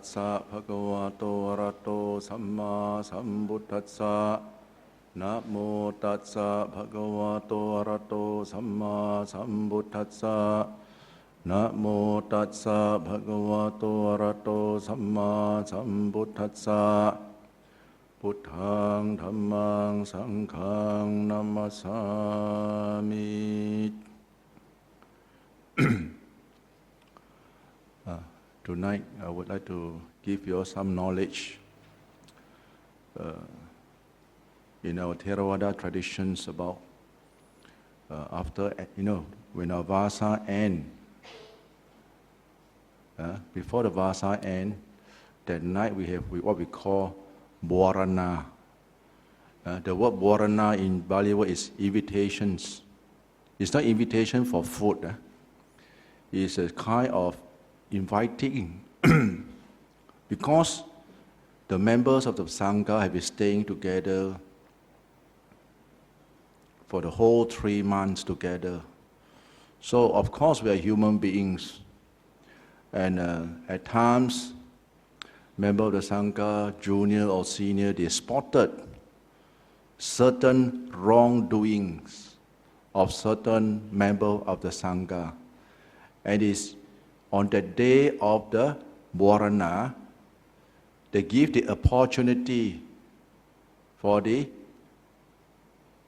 Tassa Bhagavato Arahato Samma Sambuddhassa. Namo Tassa Bhagavato Arahato Samma Sambuddhassa. Namo Tassa Bhagavato Arahato Samma Sambuddhassa. Buddhaṃ Dhammaṃ Sanghaṃ Namasami. Tonight I would like to give you some knowledge in our Theravada traditions about after, when our Vassa ends, before the Vassa ends, that night we have what we call Borana. The word Borana in Bali word is invitations. It's not invitation for food. It's a kind of inviting because the members of the Sangha have been staying together for the whole 3 months together. So of course we are human beings, and at times members of the Sangha, junior or senior, they spotted certain wrongdoings of certain members of the Sangha. And it's on the day of the Borana, they give the opportunity for the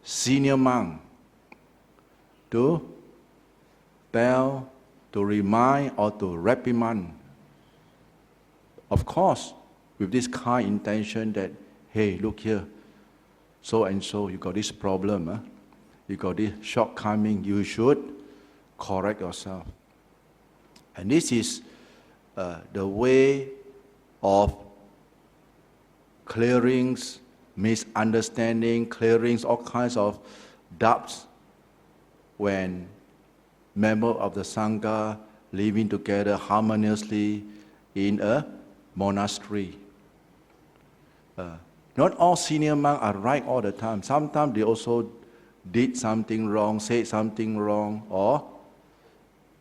senior monk to tell, to remind or to reprimand. Of course, with this kind intention that, hey, look here, so and so, you got this problem, you got this shortcoming, you should correct yourself. And this is the way of clearings, misunderstanding, clearings, all kinds of doubts when members of the Sangha living together harmoniously in a monastery. Not all senior monks are right all the time. Sometimes they also did something wrong, said something wrong, or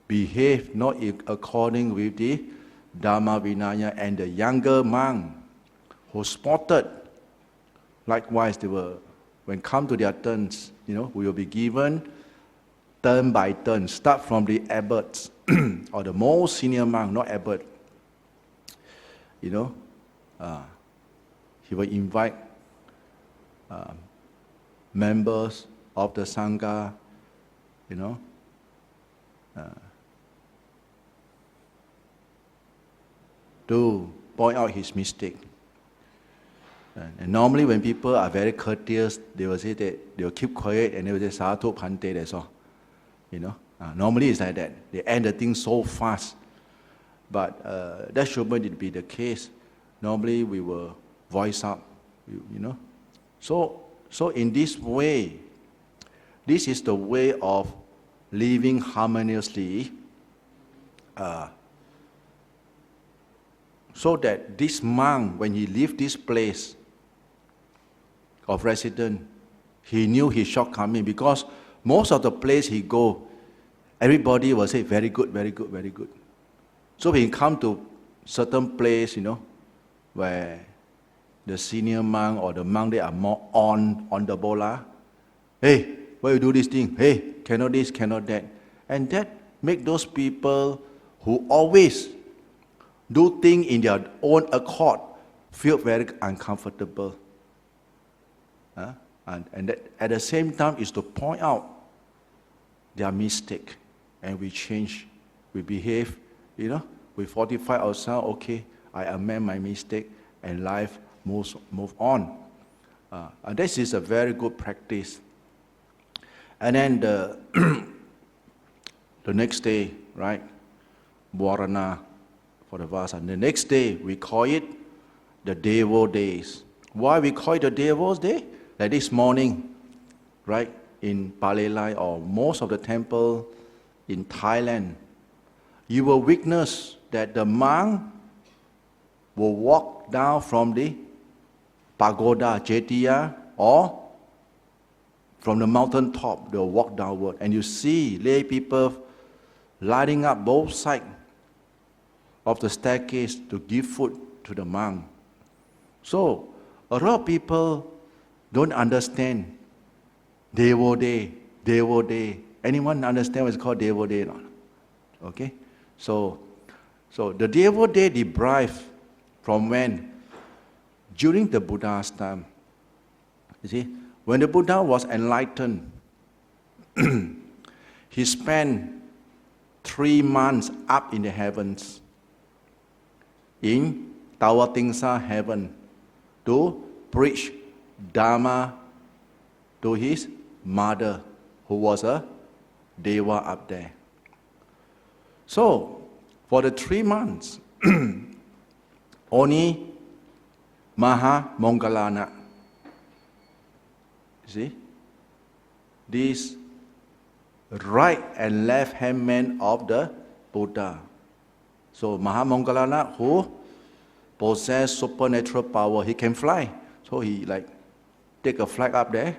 behave not according with the Dhamma Vinaya. And the younger monk who spotted, likewise they were, when come to their turns, we will be given turn by turn. Start from the Abbot or the most senior monk, not Abbot. He will invite members of the Sangha, to point out his mistake. And normally when people are very courteous, they will say that they will keep quiet and they will say Sadhu Bhante, that's all. Normally it's like that. They end the thing so fast. But that shouldn't be the case. Normally we will voice up, So in this way, this is the way of living harmoniously, so that this monk, when he left this place of residence, he knew his shortcoming, because most of the place he go, everybody will say, very good, very good, very good. So when he come to certain place, where the senior monk or the monk, they are more on the bola, hey, why you do this thing? Hey, cannot this, cannot that. And that make those people who always do things in their own accord feel very uncomfortable. And that at the same time is to point out their mistake, and we change, we behave, we fortify ourselves, okay, I amend my mistake, and life move on. And this is a very good practice. And then the next day, right, Borana for the Vassa. The next day, we call it the Devo Days. Why we call it the Devo's Day? Like this morning, right, in Palelai or most of the temple in Thailand, you will witness that the monk will walk down from the pagoda, Jetiya, or from the mountain top, they'll walk downward. And you see lay people lining up both sides of the staircase to give food to the monk. So, a lot of people don't understand Devo Day. Anyone understand what is called Devo Day? No? Okay? So the Devo Day derived from when? During the Buddha's time. You see, when the Buddha was enlightened, he spent 3 months up in the heavens, in Tawatingsa heaven, to preach Dhamma to his mother, who was a Deva up there. So, for the 3 months, only Maha Moggallana, see, these right and left hand men of the Buddha. So Maha Moggallana, who possessed supernatural power, he can fly. So he take a flight up there.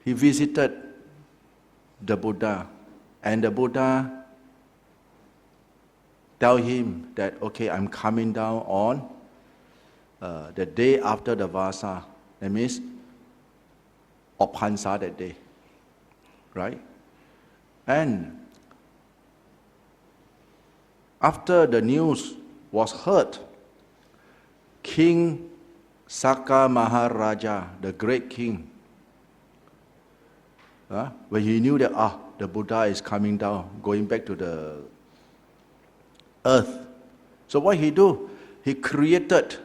He visited the Buddha, and the Buddha tell him that, okay, I'm coming down on the day after the Vassa. That means Ophansa that day, right? And after the news was heard, King Saka Maharaja, the great king, when he knew that the Buddha is coming down, going back to the earth. So what he do? He created,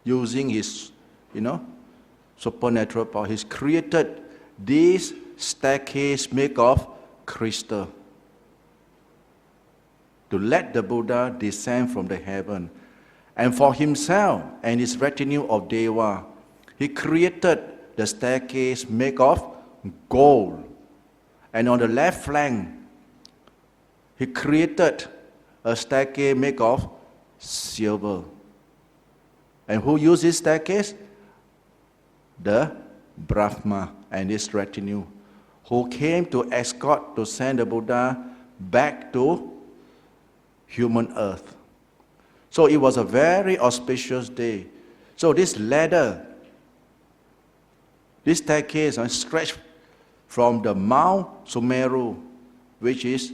using his, supernatural power, he's created this staircase made of crystal to let the Buddha descend from the heaven. And for himself and his retinue of Deva, he created the staircase made of gold. And on the left flank, he created a staircase made of silver. And who used this staircase? The Brahma and his retinue, who came to escort, to send the Buddha back to human earth. So it was a very auspicious day. So this ladder, this staircase, stretched from the Mount Sumeru, which is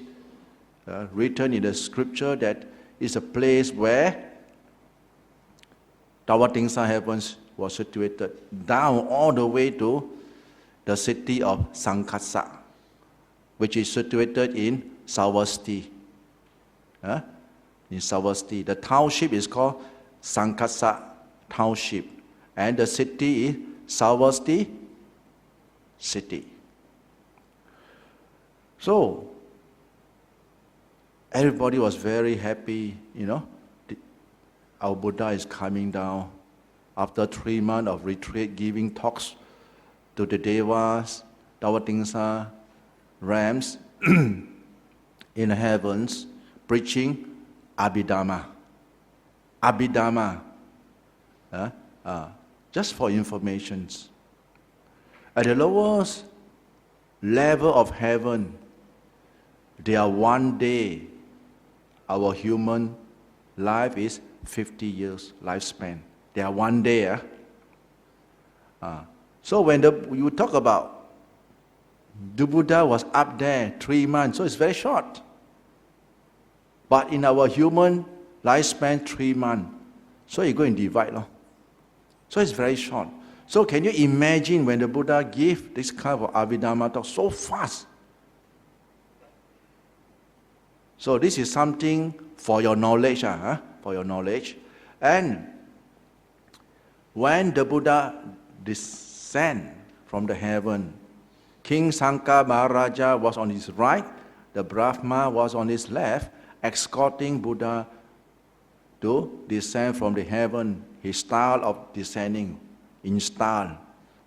written in the scripture that is a place where Tawatingsa heavens was situated, down all the way to the city of Sankassa, which is situated in Savasti. In Savasti. The township is called Sankassa Township, and the city is Savasti City. So, everybody was very happy, our Buddha is coming down after 3 months of retreat, giving talks to the Devas, Tawatingsa, Rams in the heavens, preaching Abhidhamma. Abhidhamma, just for information. At the lowest level of heaven, there are 1 day. Our human life is 50 years lifespan. There are 1 day. So when you talk about the Buddha was up there 3 months, so it's very short. But in our human lifespan, 3 months. So you go and divide. So it's very short. So can you imagine when the Buddha gave this kind of Abhidhamma talk so fast? So this is something for your knowledge, for your knowledge. And when the Buddha descended from the heaven, King Sanka Maharaja was on his right, the Brahma was on his left, escorting Buddha to descend from the heaven, his style of descending in style.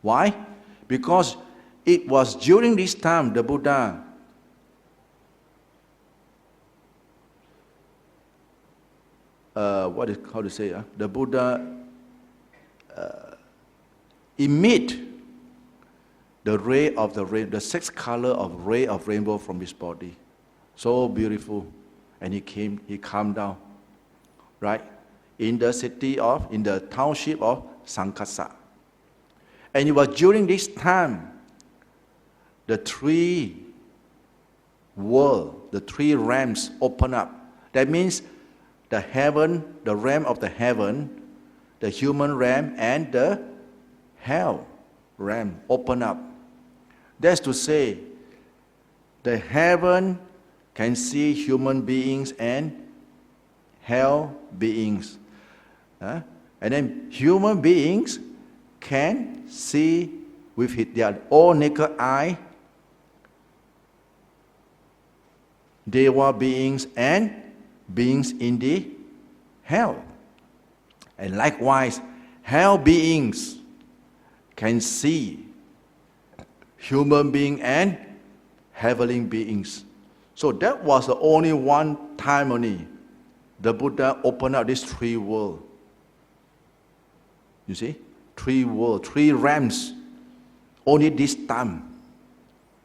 Why? Because it was during this time the Buddha the Buddha emit the ray of the 6 color of ray of rainbow from his body. So beautiful. And he calmed down, right? in the township of Sankasa. And it was during this time, the three realms open up. That means the heaven, the realm of the heaven, the human realm, and the hell realm open up. That's to say, the heaven can see human beings and hell beings. And then human beings can see with their own naked eye Deva beings and beings in the hell. And likewise, hell beings can see human beings and heavenly beings. So that was the only one time only the Buddha opened up these three worlds. You see? Three worlds, three realms, only this time.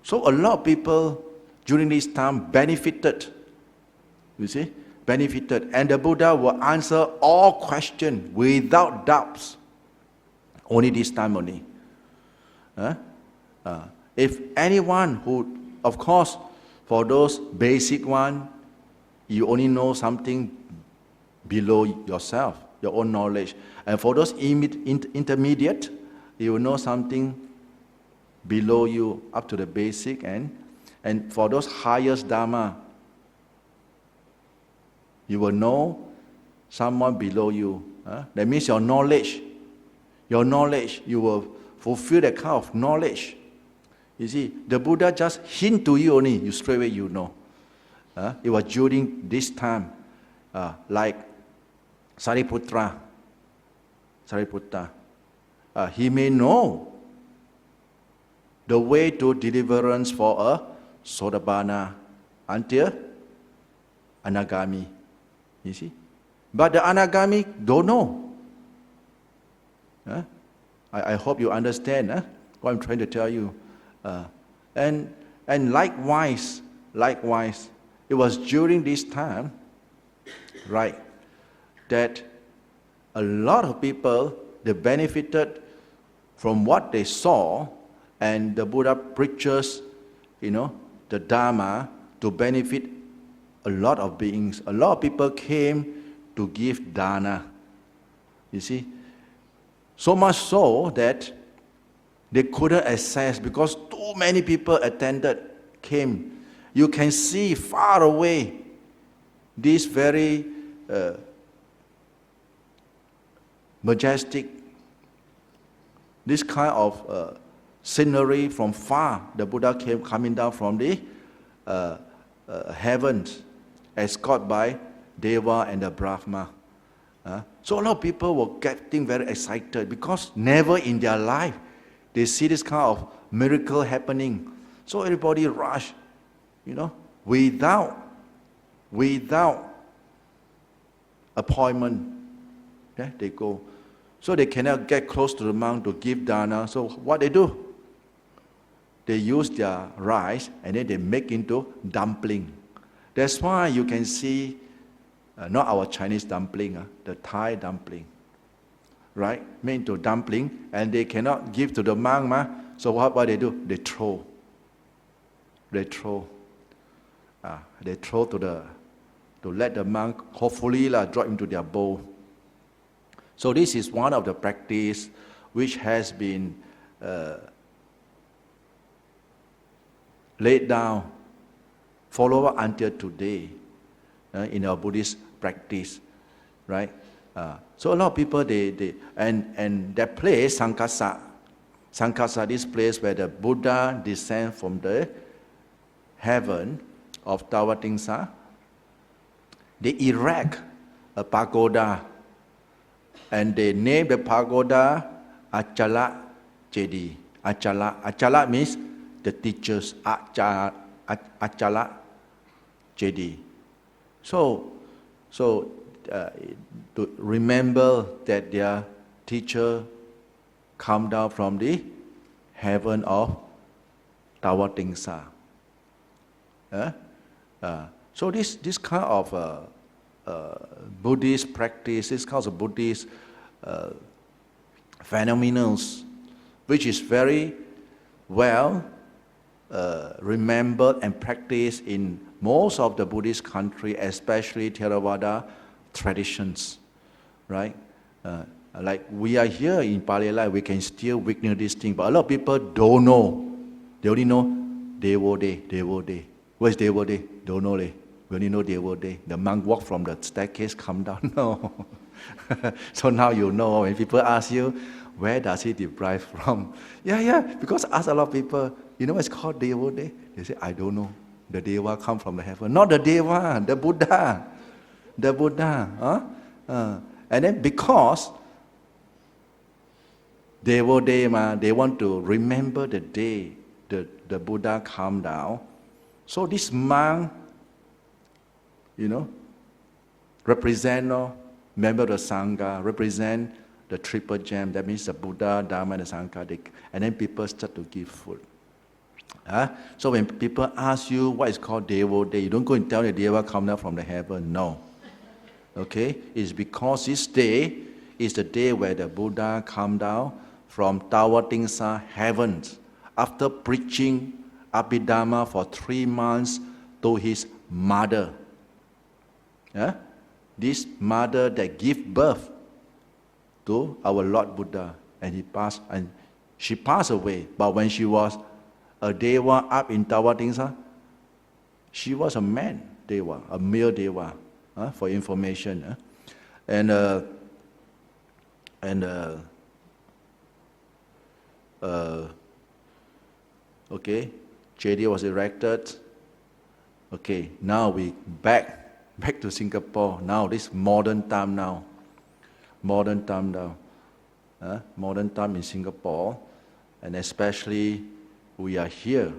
So a lot of people during this time benefited. You see? Benefited. And the Buddha will answer all questions without doubts. Only this time only. If anyone who, of course, for those basic one, you only know something below yourself, your own knowledge. And for those intermediate, you will know something below you, up to the basic. And for those highest Dhamma, you will know someone below you. That means your knowledge, you will fulfill that kind of knowledge. You see, the Buddha just hint to you only, you straight away you know. It was during this time, like Sariputta. He may know the way to deliverance for a Sotapanna until Anagami. You see? But the Anagami don't know. I hope you understand what I'm trying to tell you. And likewise, it was during this time, right, that a lot of people, they benefited from what they saw, and the Buddha preaches, the Dhamma to benefit a lot of beings. A lot of people came to give dana. You see? So much so that they couldn't access because too many people came. You can see far away this very majestic, this kind of scenery from far. The Buddha coming down from the heavens, escorted by Deva and the Brahma. So a lot of people were getting very excited because never in their life they see this kind of miracle happening. So everybody rush, without appointment. They go. So they cannot get close to the monk to give dana. So what they do? They use their rice and then they make into dumpling. That's why you can see, not our Chinese dumpling, the Thai dumpling, right? Made into dumpling, and they cannot give to the monk. So what they do? They throw. They throw to let the monk hopefully drop into their bowl. So this is one of the practice which has been laid down, followed until today in our Buddhist practice, right? So a lot of people and that place Sankasa, this place where the Buddha descend from the heaven of Tawatingsa, they erect a pagoda, and they name the pagoda Achala Jedi. Achala means the teachers. Achala Jedi. So to remember that their teacher come down from the heaven of Tawatingsa. So this kind of Buddhist practice, this kind of Buddhist phenomena, which is very well remembered and practiced in most of the Buddhist country, especially Theravada traditions, right? Like we are here in Palelai, we can still witness this thing, but a lot of people don't know. They only know Devo Day. Where's Devo Day? Don't know. We only know Devo Day. The monk walk from the staircase, come down. No. So now you know. When people ask you, where does he derive from? Yeah, because ask a lot of people, you know what's called Devo Day? They say, I don't know. The Deva come from the heaven. Not the Deva, the Buddha. The Buddha. And then because Devo Day, they want to remember the day the Buddha come down. So this monk, represent member of the Sangha, represent the triple gem. That means the Buddha, Dhamma, and the Sangha. And then people start to give food. So when people ask you what is called Devo Day, you don't go and tell the Deva come down from the heaven. No. Okay? It's because this day is the day where the Buddha come down from Tawatingsa heavens after preaching Abhidhamma for 3 months to his mother. This mother that gave birth to our Lord Buddha, and she passed away. But when she was a Deva up in Tawatingsa, she was a man Deva, a male Deva, for information. Okay, JD was erected. Okay, now we back to Singapore. Now this modern time now. Modern time in Singapore, and especially we are here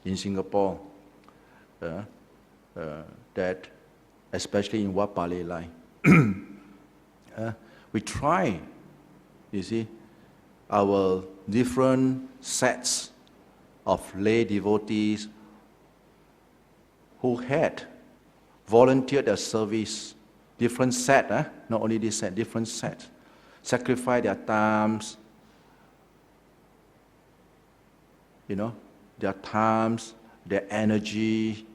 in Singapore. That especially in Wat Palelai, we try, you see, our different sets of lay devotees who had volunteered their service, different set, not only this set, different set, sacrifice their times, their times, their energy,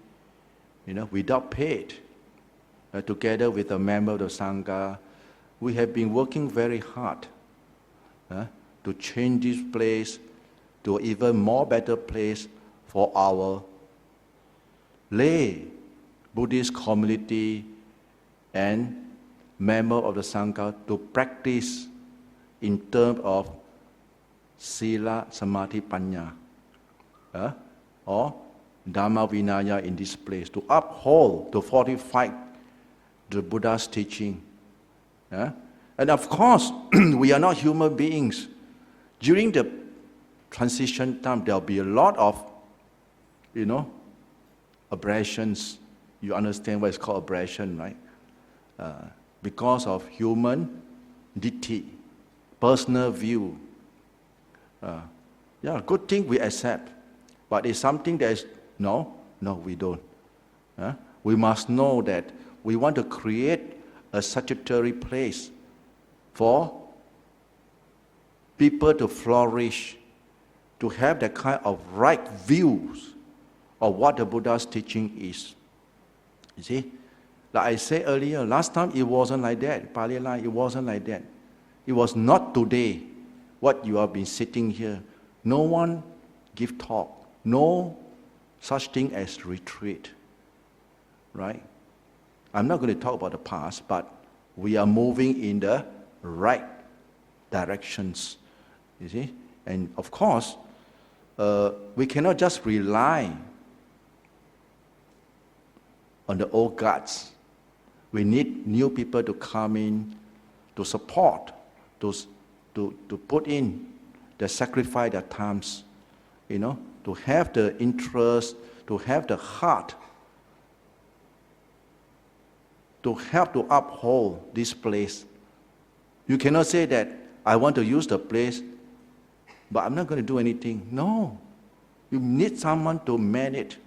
without paid. Together with a member of the Sangha, we have been working very hard to change this place to an even more better place for our lay Buddhist community and member of the Sangha to practice in terms of Sila, Samadhi, Panya, or Dhamma Vinaya in this place, to uphold, to fortify the Buddha's teaching. And of course, we are not human beings. During the transition time, there will be a lot of, aberrations. You understand what is called aberration, right? Because of human ditthi, personal view. Good thing we accept. But it's something that is, no, we don't. We must know that we want to create a salutary place for people to flourish, to have the kind of right views of what the Buddha's teaching is. You see? Like I said earlier, last time it wasn't like that. Palelai, it wasn't like that. It was not today, what you have been sitting here. No one give talk. No such thing as retreat. Right? I'm not going to talk about the past, but we are moving in the right directions. You see? And of course, we cannot just rely on the old gods. We need new people to come in, to support, to put in, to sacrifice their times, to have the interest, to have the heart, to help to uphold this place. You cannot say that, I want to use the place, but I'm not going to do anything. No. You need someone to man it.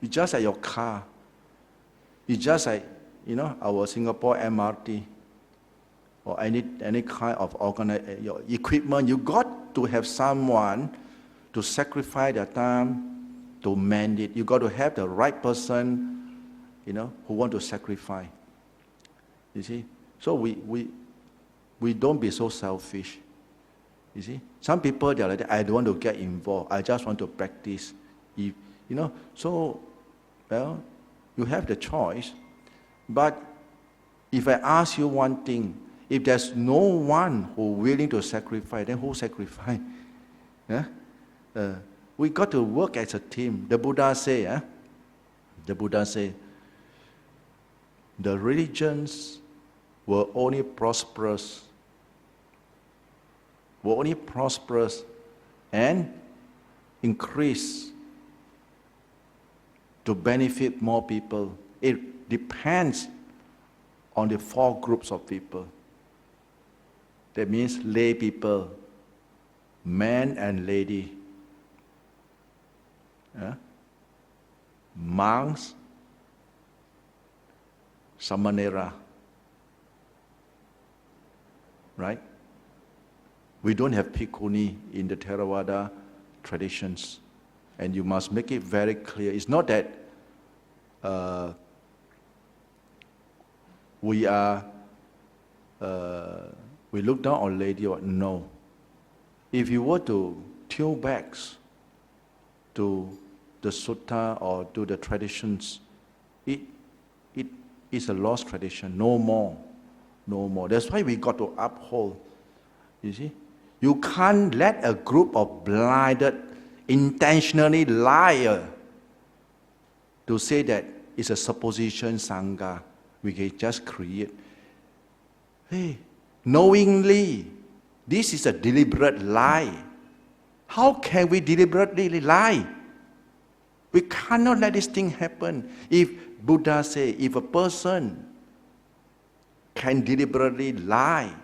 It's just like your car. It's just like our Singapore MRT or any kind of your equipment, you got to have someone to sacrifice their time to mend it. You got to have the right person, who want to sacrifice. You see? So we don't be so selfish. You see? Some people, they're like that, I don't want to get involved. I just want to practice. So, well, you have the choice. But if I ask you one thing, if there's no one who willing to sacrifice, then who sacrifice? Yeah? We got to work as a team. The Buddha say, the religions were only prosperous and increase to benefit more people. It depends on the 4 groups of people. That means lay people, man and lady, monks, samanera, right? We don't have bhikkhuni in the Theravada traditions, and you must make it very clear. It's not that we look down on lady or no. If you were to tune back to the sutta or to the traditions, it is a lost tradition. No more. That's why we got to uphold. You see, you can't let a group of blinded, intentionally liar to say that it's a supposition sangha. We can just create. Hey, knowingly, this is a deliberate lie. How can we deliberately lie? We cannot let this thing happen. If Buddha say, if a person can deliberately lie,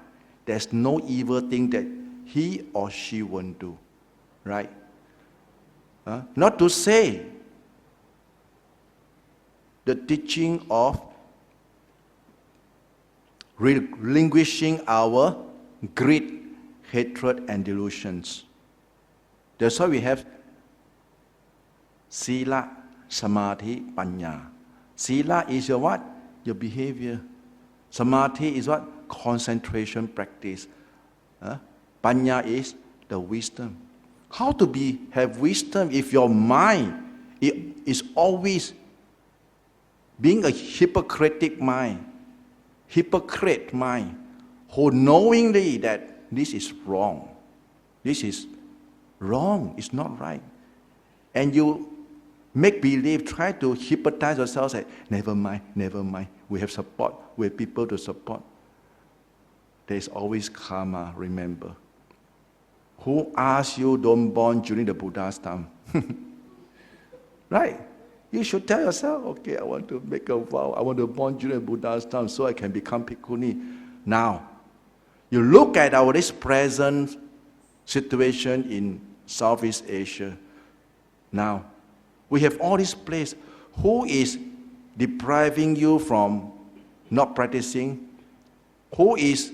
there's no evil thing that he or she won't do, right? Not to say the teaching of relinquishing our greed, hatred, and delusions. That's why we have Sila, Samadhi, Panya. Sila is your what? Your behavior. Samadhi is what? Concentration practice. Panya is the wisdom. How to have wisdom if your mind is always being a hypocrite mind, who knowingly that this is wrong. This is wrong, it's not right. And you make believe, try to hypnotize yourself, say, never mind, we have support, we have people to support. There's always karma, remember. Who asked you don't born during the Buddha's time? Right? You should tell yourself, okay, I want to make a vow, I want to born during the Buddha's time so I can become bhikkhuni. Now, you look at this present situation in Southeast Asia. Now, we have all these places. Who is depriving you from not practicing? Who is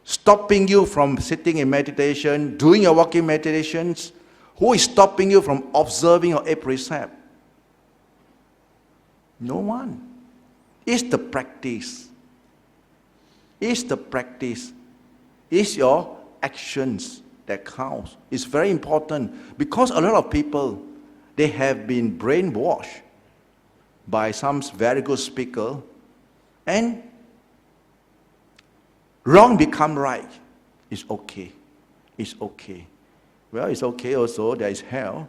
stopping you from sitting in meditation, doing your walking meditations? Who is stopping you from observing your 8 precepts? No one. It's the practice. It's the practice. It's your actions that counts. It's very important because a lot of people, they have been brainwashed by some very good speaker, and wrong become right. It's okay. It's okay. Well, it's okay also. There is hell.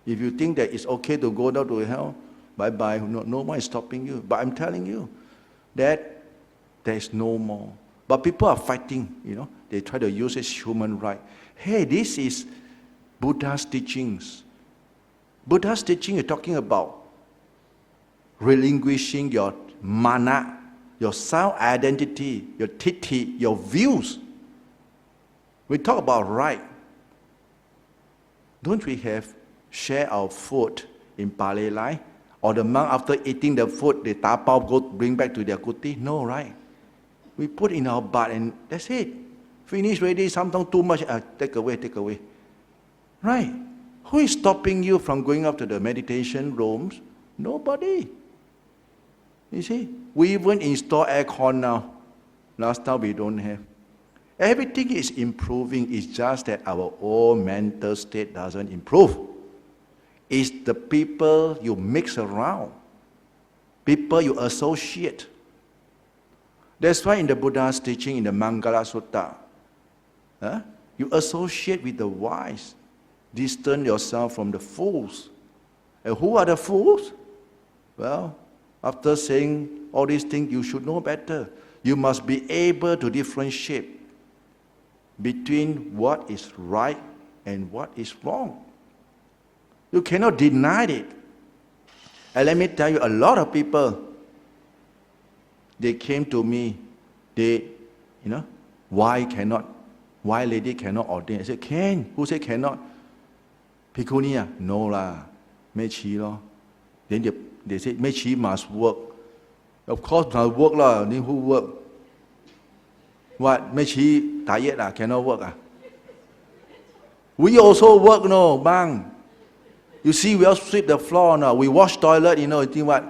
If you think that it's okay to go down to hell, bye-bye. No one is stopping you. But I'm telling you that there is no more. But people are fighting, They try to use it as human right. Hey, this is Buddha's teachings. Buddha's teaching is talking about relinquishing your mana, your self-identity, your titi, your views. We talk about right. Don't we have share our food in Palelai? Or the monk, after eating the food, they tapao, go bring back to their kuti? No, right? We put in our butt and that's it. Finish ready, sometimes too much, take away. Right? Who is stopping you from going up to the meditation rooms? Nobody. You see, we even install aircon now. Last time we don't have. Everything is improving. It's just that our own mental state doesn't improve. It's the people you mix around, people you associate. That's why in the Buddha's teaching in the Mangala Sutta, you associate with the wise, distance yourself from the fools. And who are the fools? Well, after saying all these things, you should know better. You must be able to differentiate between what is right and what is wrong. You cannot deny it. And let me tell you, a lot of people, they came to me, why lady cannot ordain? I said, can. Who said cannot? Bhikkhu ni? No lah, Mei Chi lo. Then they said, Mei Chi must work. Of course must work lah, then who work? What, Mei Chi tired lah, cannot work ah? We also work, no, bang. You see, we all sweep the floor now. We wash toilet, you think what?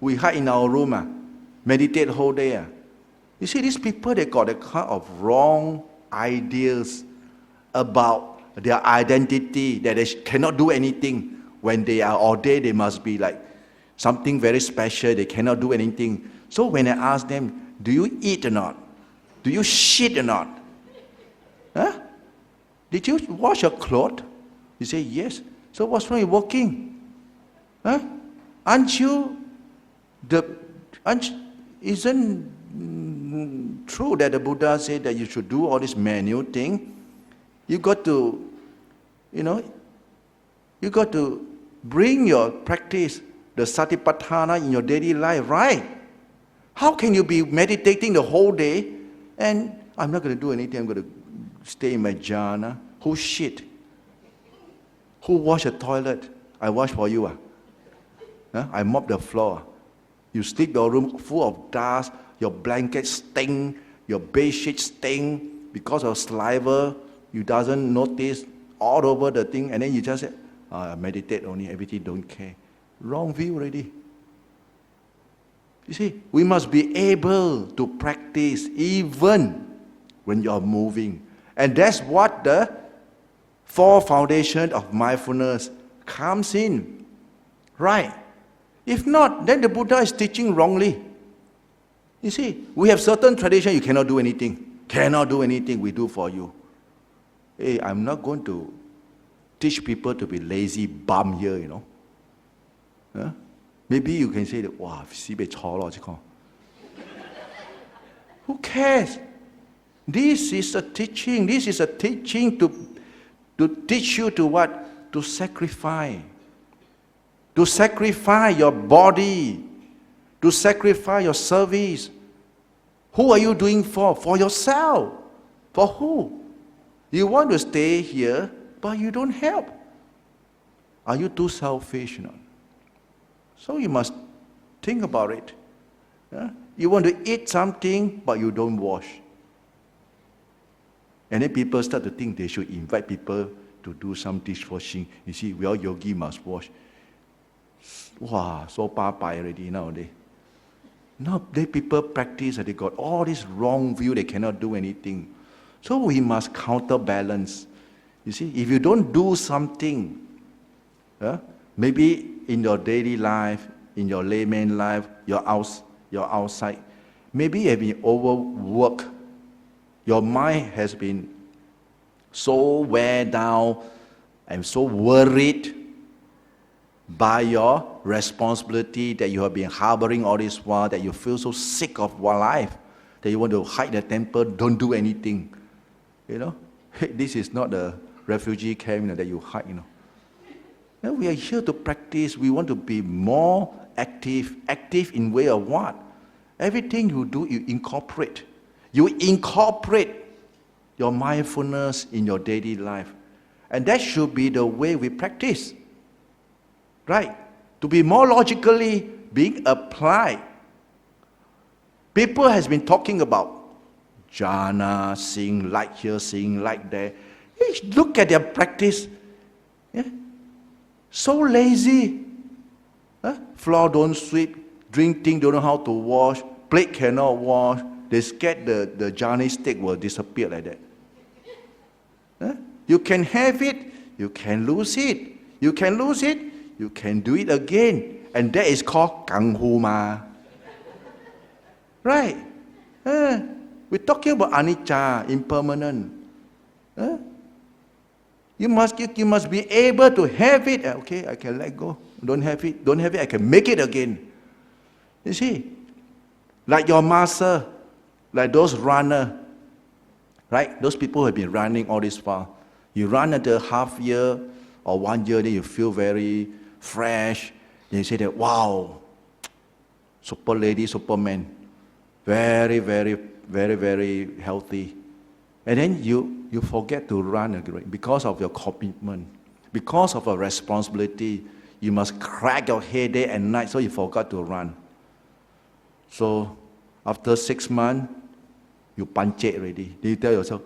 We hide in our room, meditate whole day. You see, these people, they got a kind of wrong ideas about their identity, that they cannot do anything. When they are ordained, they must be like something very special. They cannot do anything. So when I ask them, do you eat or not? Do you shit or not? Huh? Did you wash your clothes? You say, yes. So what's wrong with walking? Huh? Isn't true that the Buddha said that you should do all this manual thing? You got to, you got to bring your practice, the satipatthana in your daily life, right? How can you be meditating the whole day and I'm not going to do anything, I'm going to stay in my jhana? Who shit? Who wash the toilet? I wash for you. I mop the floor. You sleep your room full of dust, your blanket stink, your bed sheet stink because of saliva. You doesn't notice all over the thing, and then you just say, meditate only, everything don't care. Wrong view already. You see, we must be able to practice even when you are moving. And that's what the four foundations of mindfulness comes in. Right? If not, then the Buddha is teaching wrongly. You see, we have certain tradition, you cannot do anything. Cannot do anything, we do for you. Hey, I'm not going to teach people to be lazy bum here, Huh? Maybe you can say that, wow, who cares? This is a teaching. This is a teaching to teach you to what? To sacrifice. To sacrifice your body. To sacrifice your service. Who are you doing for? For yourself. For who? You want to stay here, but you don't help. Are you too selfish? So you must think about it. You want to eat something, but you don't wash. And then people start to think they should invite people to do some dishwashing. You see, we all yogi must wash. Wow, so papai already nowadays. Now, they people practice and they got all this wrong view, they cannot do anything. So we must counterbalance. You see, if you don't do something, maybe in your daily life, in your layman life, your outside, maybe you have been overworked. Your mind has been so wear down and so worried by your responsibility that you have been harboring all this while, that you feel so sick of life, that you want to hide the temple, don't do anything. This is not the refugee camp that you hide, Now we are here to practice. We want to be more active. Active in way of what? Everything you do, you incorporate. You incorporate your mindfulness in your daily life. And that should be the way we practice. Right? to be more logically being applied. People has been talking about jhana, seeing light here, seeing light there. Look at their practice. Yeah? So lazy. Floor don't sweep, drink thing don't know how to wash, plate cannot wash. They scared the jhana stick will disappear like that. You can have it, you can lose it. You can lose it, you can do it again. And that is called Kanghu Ma. Right? We're talking about anicca, impermanent. You must be able to have it. Okay, I can let go. Don't have it, I can make it again. You see? Like your master, like those runner, right? Those people who have been running all this while. You run until half year or 1 year, then you feel very fresh. Then you say that, wow, super lady, superman, very, very, very, very healthy. And then you forget to run again because of your commitment, because of a responsibility. You must crack your head day and night, so you forgot to run. So after 6 months, you punch it already. Then you tell yourself,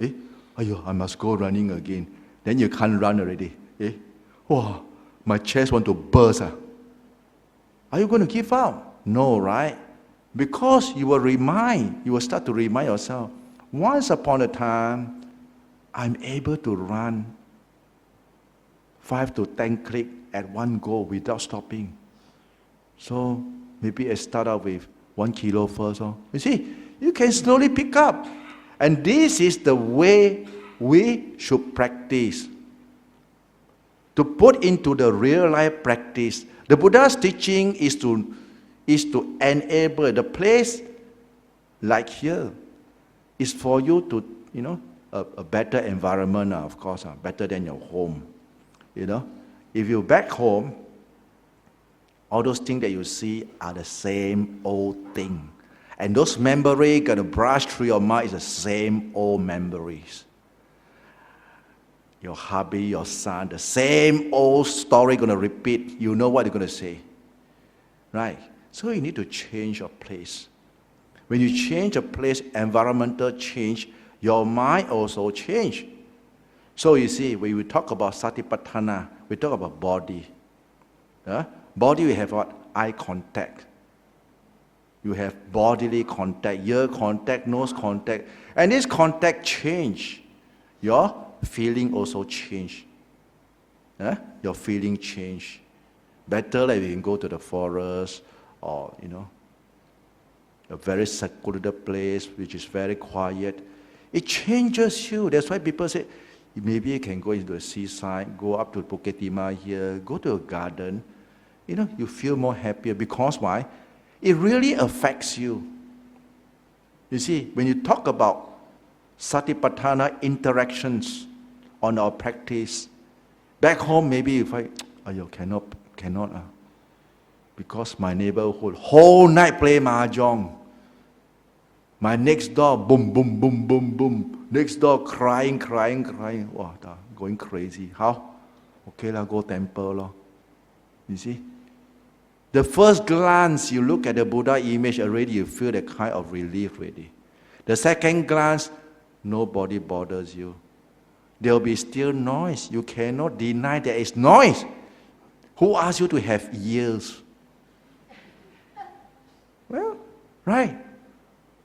I must go running again. Then you can't run already. Wow, my chest want to burst. Are you going to give up? No, right? Because you will start to remind yourself, once upon a time, I'm able to run 5 to 10 clicks at one go without stopping. So maybe I start out with 1 kilo first. You see, you can slowly pick up. And this is the way we should practice. To put into the real life practice. The Buddha's teaching is to enable the place like here is for you to, a better environment, of course, better than your home. If you're back home, all those things that you see are the same old thing. And those memories gonna brush through your mind is the same old memories. Your hubby, your son, the same old story gonna repeat. You know what they're gonna say. Right? So you need to change your place. When you change a place, environmental change, your mind also change. So you see, when we talk about satipatthana, we talk about body. Body, we have what? Eye contact. You have bodily contact, ear contact, nose contact. And this contact change. Your feeling also change. Your feeling change. Better like we can go to the forest or, a very secluded place which is very quiet. It changes you. That's why people say, maybe you can go into the seaside, go up to Bukit Timah here, go to a garden. You feel more happier because why? It really affects you. You see, when you talk about satipatthana interactions on our practice, back home maybe if cannot. Because my neighborhood, whole night play mahjong. My next door, boom, boom, boom, boom, boom. Next door, crying. Wow, going crazy. How? Okay, go temple. You see? The first glance, you look at the Buddha image already, you feel the kind of relief already. The second glance, nobody bothers you. There will be still noise. You cannot deny there is noise. Who asked you to have ears? Well, right.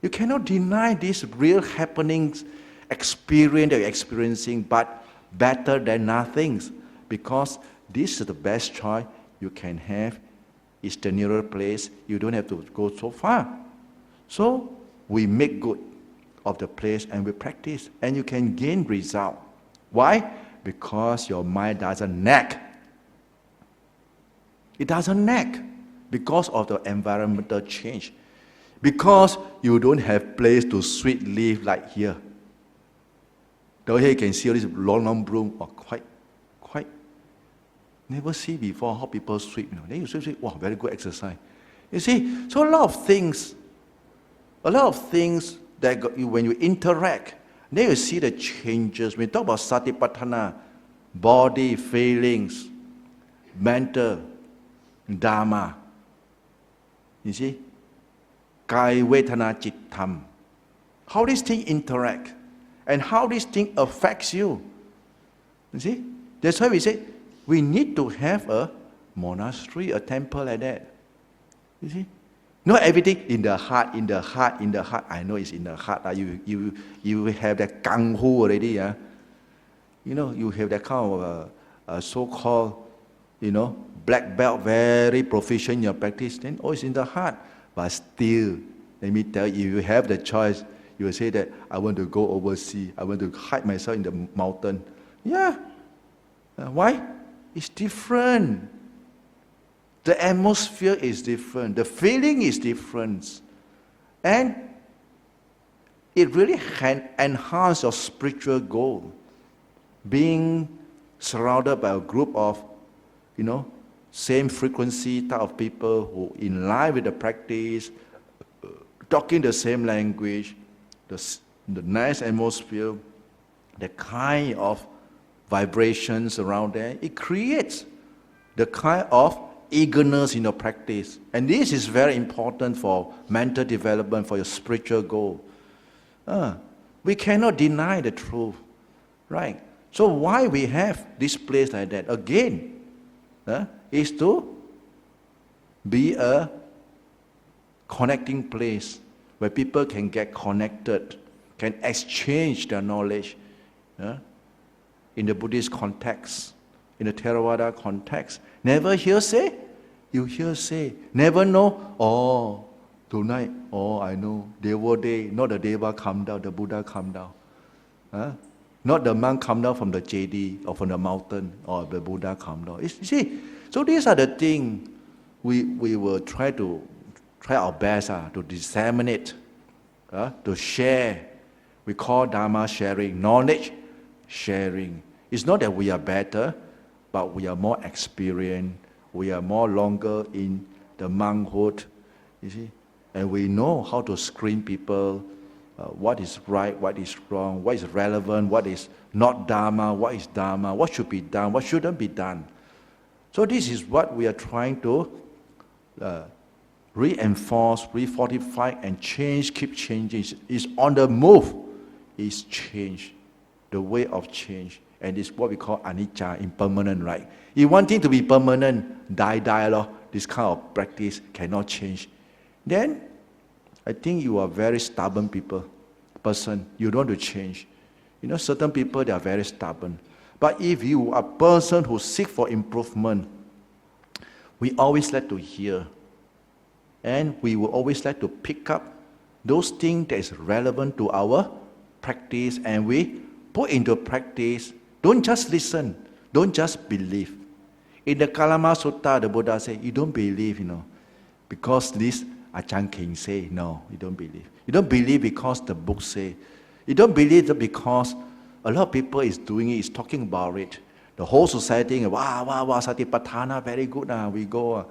You cannot deny this real happenings, experience that you're experiencing, but better than nothing. Because this is the best choice you can have. It's the nearer place. You don't have to go so far. So we make good of the place and we practice. And you can gain result. Why? Because your mind doesn't nag. It doesn't nag because of the environmental change. Because you don't have place to sweep leaf like here. Down here you can see all this long broom, quite. Never see before how people sweep. Then you sweep, wow, very good exercise. You see, so a lot of things that when you interact, then you see the changes. When you talk about satipatthana, body, feelings, mental, Dhamma. You see? Kaya Vedana Chit Tham. How these things interact and how this thing affects you. You see? That's why we say we need to have a monastery, a temple like that. You see? Not everything in the heart, in the heart, in the heart. I know it's in the heart. You have that gung hu already. You know, you have that kind of so-called, black belt, very proficient in your practice. Then, it's in the heart. But still, let me tell you, if you have the choice, you will say that, I want to go overseas. I want to hide myself in the mountain. Yeah. Why? It's different. The atmosphere is different. The feeling is different. And it really can enhance your spiritual goal. Being surrounded by a group of, same frequency type of people who in line with the practice, talking the same language, the nice atmosphere, the kind of vibrations around there, it creates the kind of eagerness in your practice. And this is very important for mental development, for your spiritual goal. We cannot deny the truth, right? So why we have this place like that? Again, is to be a connecting place where people can get connected, can exchange their knowledge. In the Buddhist context, in the Theravada context, never hear say, you hear say. Never know, tonight, I know, Deva day, not the Deva come down, the Buddha come down. Not the monk come down from the JD or from the mountain, or the Buddha come down. You see, so these are the things we will try our best to disseminate, to share. We call Dhamma sharing, knowledge sharing. It's not that we are better, but we are more experienced. We are more longer in the monkhood, you see. And we know how to screen people, what is right, what is wrong, what is relevant, what is not Dhamma, what is Dhamma, what should be done, what shouldn't be done. So this is what we are trying to reinforce, refortify, and change, keep changing. It's on the move. It's change, the way of change. And it's what we call anicca, impermanent, right? If you want things to be permanent, die, this kind of practice cannot change. Then, I think you are very stubborn person. You don't want to change. Certain people, they are very stubborn. But if you are a person who seeks for improvement, we always like to hear. And we will always like to pick up those things that is relevant to our practice, and we put into practice. Don't just listen. Don't just believe. In the Kalama Sutta, the Buddha said, you don't believe, because this Ajahn Keng say, no, you don't believe. You don't believe because the book say. You don't believe that because a lot of people is doing it, is talking about it. The whole society, wow, Satipatthana, very good, we go,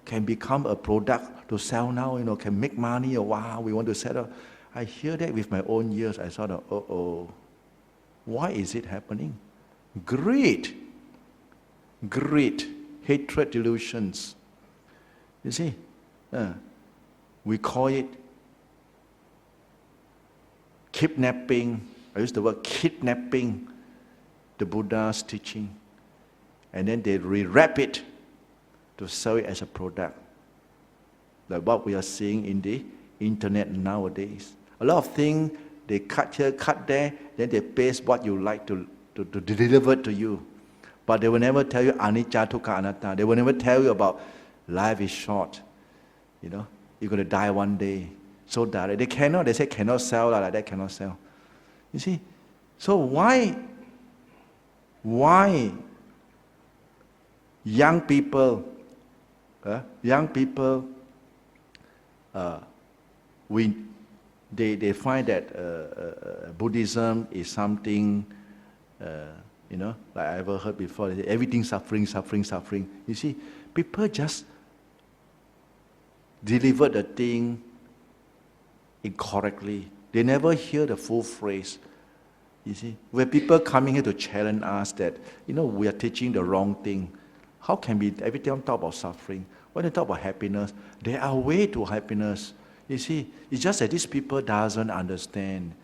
can become a product to sell now, can make money, wow, we want to settle. I hear that with my own ears. I thought, why is it happening? Greed, hatred, delusions. You see, we call it kidnapping. I use the word kidnapping the Buddha's teaching. And then they rewrap it to sell it as a product. Like what we are seeing in the internet nowadays. A lot of things, they cut here, cut there, then they paste what you like to deliver to you. But they will never tell you anicca, dukkha, anatta. They will never tell you about life is short. You're going to die one day. So direct. They say cannot sell, like that cannot sell. You see? So why young people, they find that Buddhism is something, like I ever heard before, they say everything suffering. You see, people just deliver the thing incorrectly. They never hear the full phrase. You see, where people coming here to challenge us that, we are teaching the wrong thing. How can we every time talk about suffering? When they talk about happiness, there are ways to happiness. You see, it's just that these people doesn't understand.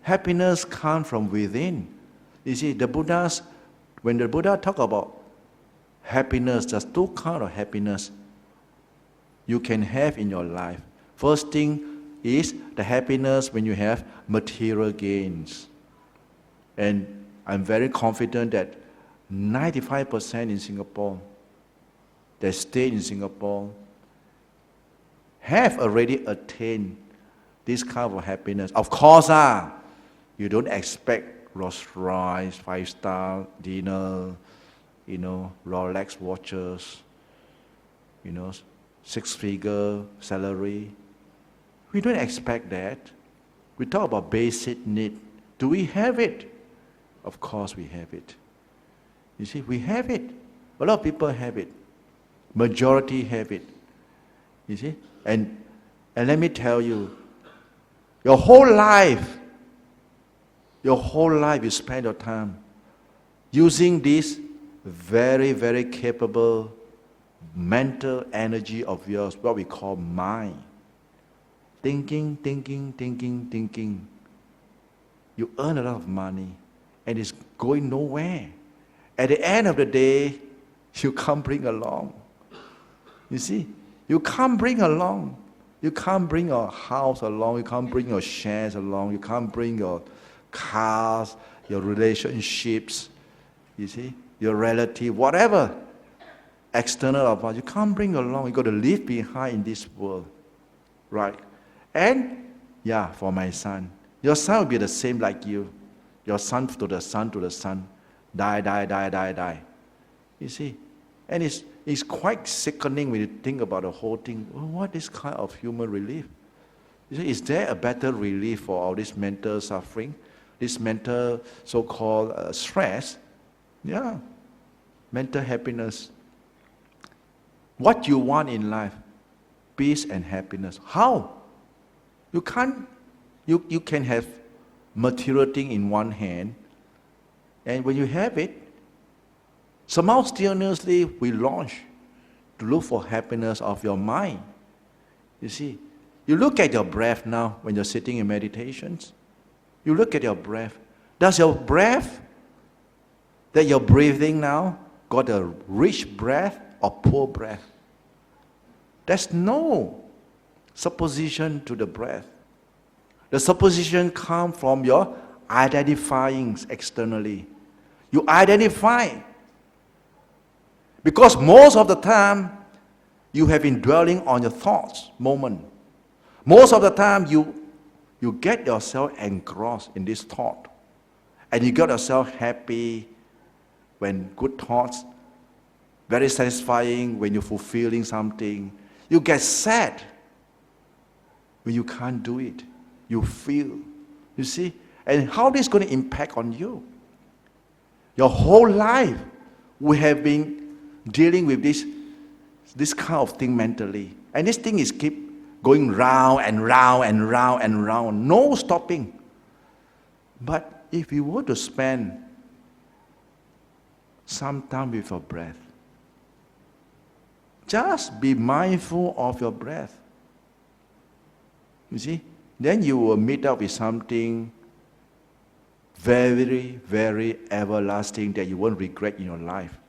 Happiness comes from within. You see, when the Buddha talk about happiness, there's two kinds of happiness you can have in your life. First thing is the happiness when you have material gains. And I'm very confident that 95% in Singapore that stay in Singapore have already attained this kind of happiness. Of course, you don't expect Rolls Royce, 5-star dinner, Rolex watches, 6-figure salary. We don't expect that. We talk about basic need. Do we have it? Of course we have it. You see, we have it. A lot of people have it. Majority have it. You see? And let me tell you, your whole life you spend your time using this very, very capable mental energy of yours, what we call mind. Thinking. You earn a lot of money and it's going nowhere. At the end of the day, you can't bring along. You see, you can't bring along. You can't bring your house along. You can't bring your shares along. You can't bring your cars, your relationships. You see, your relative, whatever external about you can't bring along. You got to leave behind in this world, right? And for my son, your son will be the same like you. Your son to the son, die. You see, and it's quite sickening when you think about the whole thing. Well, what is kind of human relief? You see, is there a better relief for all this mental suffering, this mental so-called stress? Yeah, mental happiness. What you want in life, peace and happiness. How? You can't. You can have material thing in one hand, and when you have it, simultaneously we launch to look for happiness of your mind. You see, you look at your breath now when you're sitting in meditations. You look at your breath. Does your breath that you're breathing now got a rich breath or poor breath? There's no supposition to the breath. The supposition comes from your identifying externally. You identify. Because most of the time, you have been dwelling on your thoughts moment. Most of the time, you get yourself engrossed in this thought. And you get yourself happy when good thoughts, very satisfying when you're fulfilling something. You get sad when you can't do it. You feel, you see? And how this is going to impact on you? Your whole life, we have been dealing with this kind of thing mentally. And this thing is keep going round and round and round and round, no stopping. But if you were to spend some time with your breath, just be mindful of your breath. You see? Then you will meet up with something very, very everlasting that you won't regret in your life.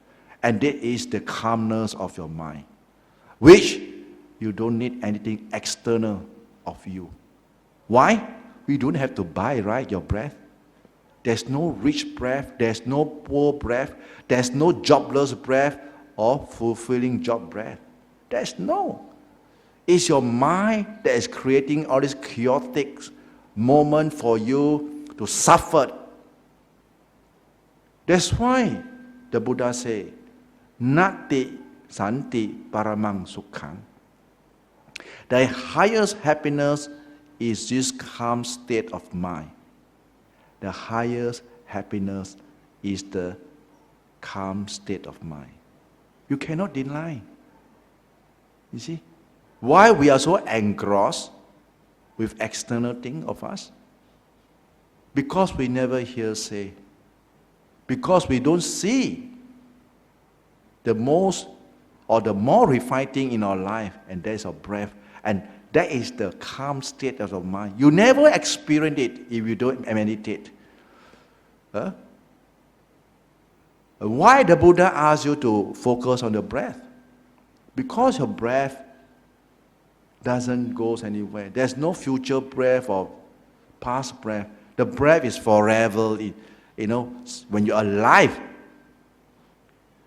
And that is the calmness of your mind, which you don't need anything external of you. Why? We don't have to buy, right, your breath. There's no rich breath, there's no poor breath, there's no jobless breath or fulfilling job breath. There's no. It's your mind that is creating all this chaotic moment for you to suffer. That's why the Buddha said, Nati Santi Paramang Sukhang. The highest happiness is this calm state of mind. The highest happiness is the calm state of mind. You cannot deny. You see? Why we are so engrossed with external things of us? Because we never hear say. Because we don't see. the most or the more refined thing in our life, and that is our breath. And that is the calm state of the mind. You never experience it if you don't meditate. Why the Buddha asks you to focus on the breath? Because your breath doesn't go anywhere. There's no future breath or past breath. The breath is forever. When you're alive,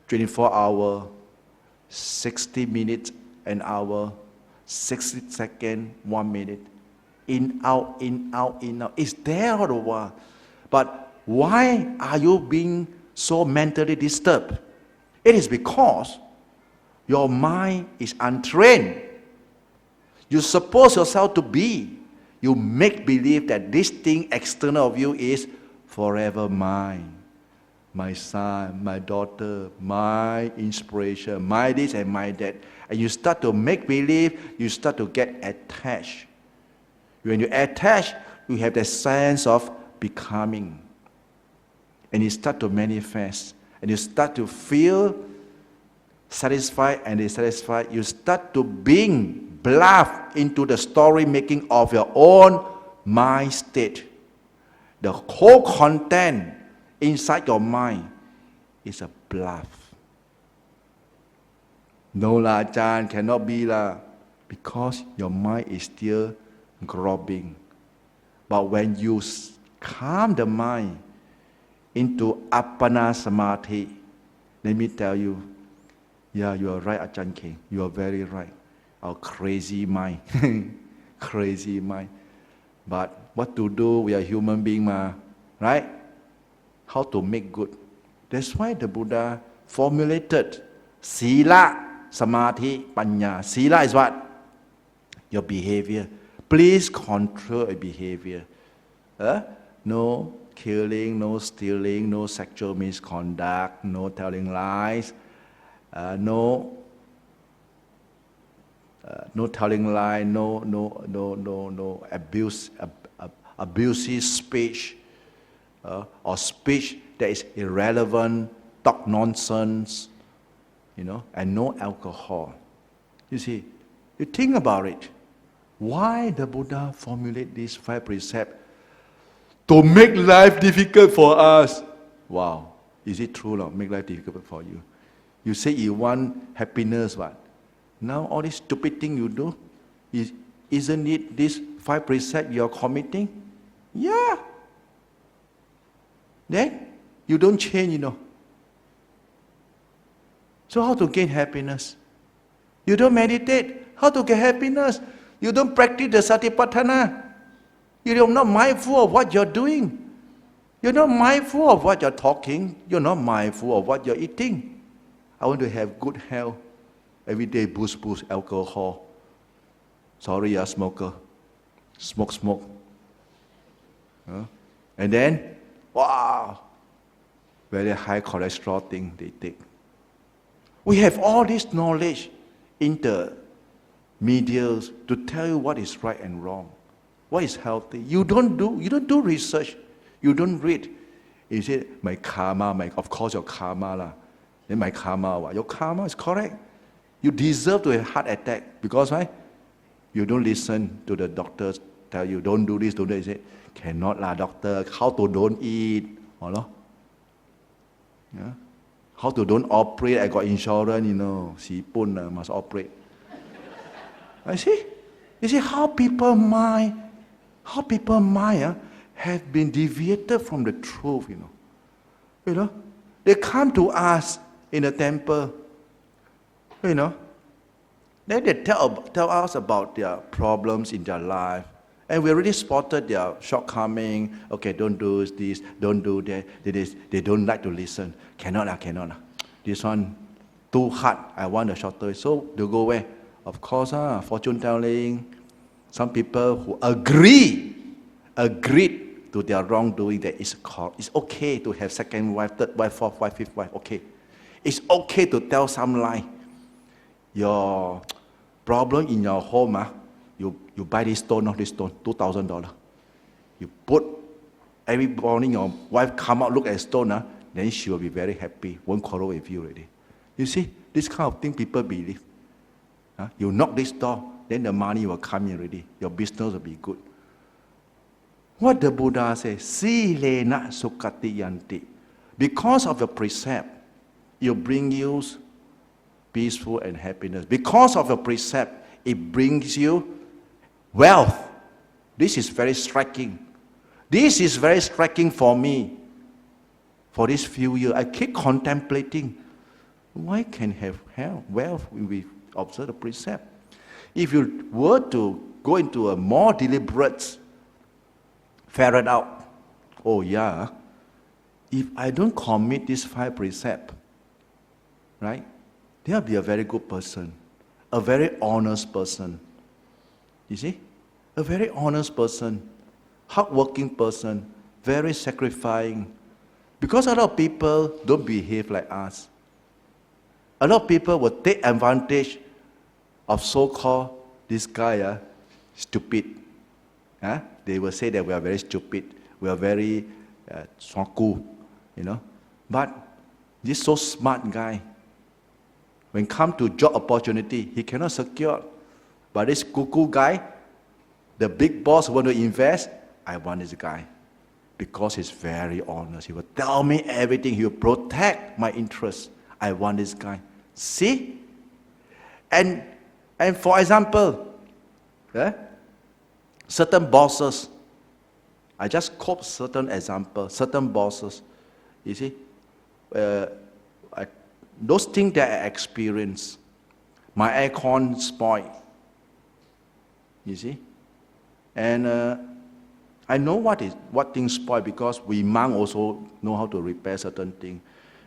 24 hours, 60 minutes, an hour, 60 seconds, 1 minute. In, out, in, out, in, out. It's there all the while. But why are you being so mentally disturbed? It is because your mind is untrained. You suppose yourself to be. You make believe that this thing external of you is forever mine. My son, my daughter, my inspiration, my this and my that. And you start to make believe, you start to get attached. When you attach, you have that sense of becoming. And you start to manifest. And you start to feel satisfied and dissatisfied. You start to being bluffed into the story making of your own mind state. The whole content inside your mind is a bluff. No lah, Ajahn, cannot be lah. Because your mind is still grubbing. But when you calm the mind into appana samadhi, let me tell you, yeah, you are right, Ajahn Keng. You are very right. Our crazy mind. Crazy mind. But what to do? We are human beings, right? How to make good. That's why the Buddha formulated Sila, Samadhi, Panya. Sila is what? Your behavior. Please control your behavior. No killing, no stealing, no sexual misconduct, no telling lies, no telling lies, no abusive speech, or speech that is irrelevant, talk nonsense, and no alcohol. You see, you think about it. Why the Buddha formulate these 5 precepts? To make life difficult for us. Wow. Is it true, Lord? Make life difficult for you. You say you want happiness, what? Now all this stupid thing you do, isn't it this 5 precepts you are committing? Yeah. Then you don't change, So how to gain happiness? You don't meditate. How to get happiness? You don't practice the satipatthana. You're not mindful of what you're doing. You're not mindful of what you're talking. You're not mindful of what you're eating. I want to have good health. Every day boost, alcohol. Sorry, you're a smoker. Smoke. And then, wow, very high cholesterol thing they take. We have all this knowledge in the media to tell you what is right and wrong, what is healthy. You don't do research. You don't read. You say, my karma, of course your karma lah. Then my karma, what? Your karma is correct. You deserve to have heart attack because why? You don't listen to the doctors tell you, don't do this, don't do that. You say, cannot lah, doctor. How to don't eat? Yeah. How to don't operate? I got insurance, Sipun must operate. You see how people mind have been deviated from the truth, They come to us in the temple, Then they tell us about their problems in their life. And we already spotted their shortcoming. Okay, don't do this, don't do that. They don't like to listen. Cannot. This one too hard. I want a shorter. So they go where? Of course, fortune telling. Some people who agreed to their wrongdoing that it's okay to have second wife, third wife, fourth wife, fifth wife. Okay, it's okay to tell some lie. Your problem in your home, you buy this stone, not this stone, $2,000. You put every morning your wife come out, look at the stone, then she will be very happy, won't quarrel with you already. You see, this kind of thing people believe. You knock this door, then the money will come in already. Your business will be good. What the Buddha says, Silena Sukhati Yanti. Because of the precept, it bring you peaceful and happiness. Because of the precept, it brings you wealth. This is very striking. This is very striking for me. For these few years, I keep contemplating, why can have wealth when we observe the precept? If you were to go into a more deliberate ferret out, oh yeah, if I don't commit these 5 precepts, right, they'll be a very good person, a very honest person. You see? A very honest person, hardworking person, very sacrificing. Because a lot of people don't behave like us. A lot of people will take advantage of so-called this guy, stupid. They will say that we are very stupid, we are very swaku, But this so smart guy, when come to job opportunity, he cannot secure. But this cuckoo guy, the big boss who want to invest, I want this guy. Because he's very honest. He will tell me everything. He will protect my interests. I want this guy. See? And for example, certain bosses, I just quote certain examples, certain bosses, you see, those things that I experience, my aircon spoiled, you see, and I know what things spoil because we monk also know how to repair certain things,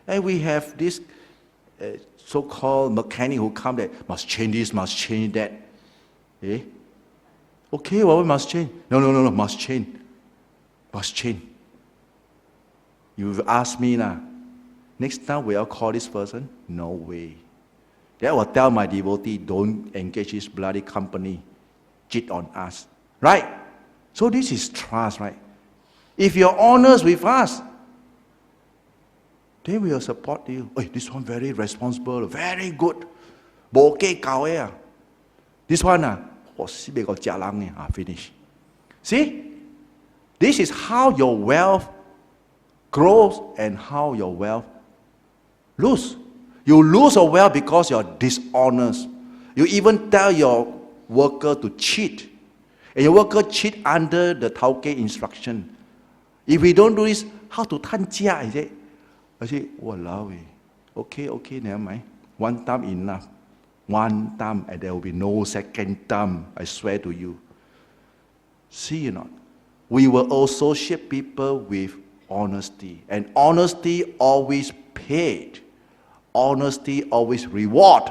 and we have this so-called mechanic who come that must change this, must change that, Okay, well, we must change. No, must change. Must change. You've asked me now. Next time, will I call this person? No way. That will tell my devotee, don't engage this bloody company. Cheat on us. Right? So this is trust, right? If you're honest with us, then we will support you. Hey, this one very responsible, very good. This one, finish. See? This is how your wealth grows and how your wealth lose. You lose your wealth because you're dishonest. You even tell your worker to cheat. And your worker cheat under the Tauke instruction. If we don't do this, how to 摊家, is it? I say, walao, okay, never mind. One time enough. One time, and there will be no second time, I swear to you. See you not? We will associate people with honesty. And honesty always paid. Honesty always reward.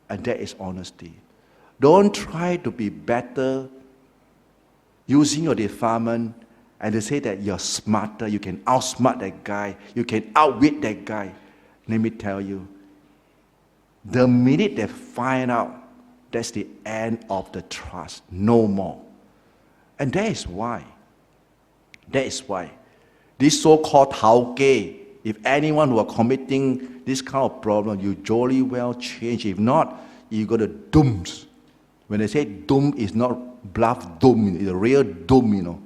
And that is honesty. Don't try to be better using your defilement and to say that you're smarter, you can outsmart that guy, you can outwit that guy. Let me tell you, the minute they find out, that's the end of the trust. No more. And that is why this so-called Tauke, if anyone who are committing this kind of problem, you jolly well change. If not, you go to dooms. When they say doom, it's not bluff doom, it's a real doom,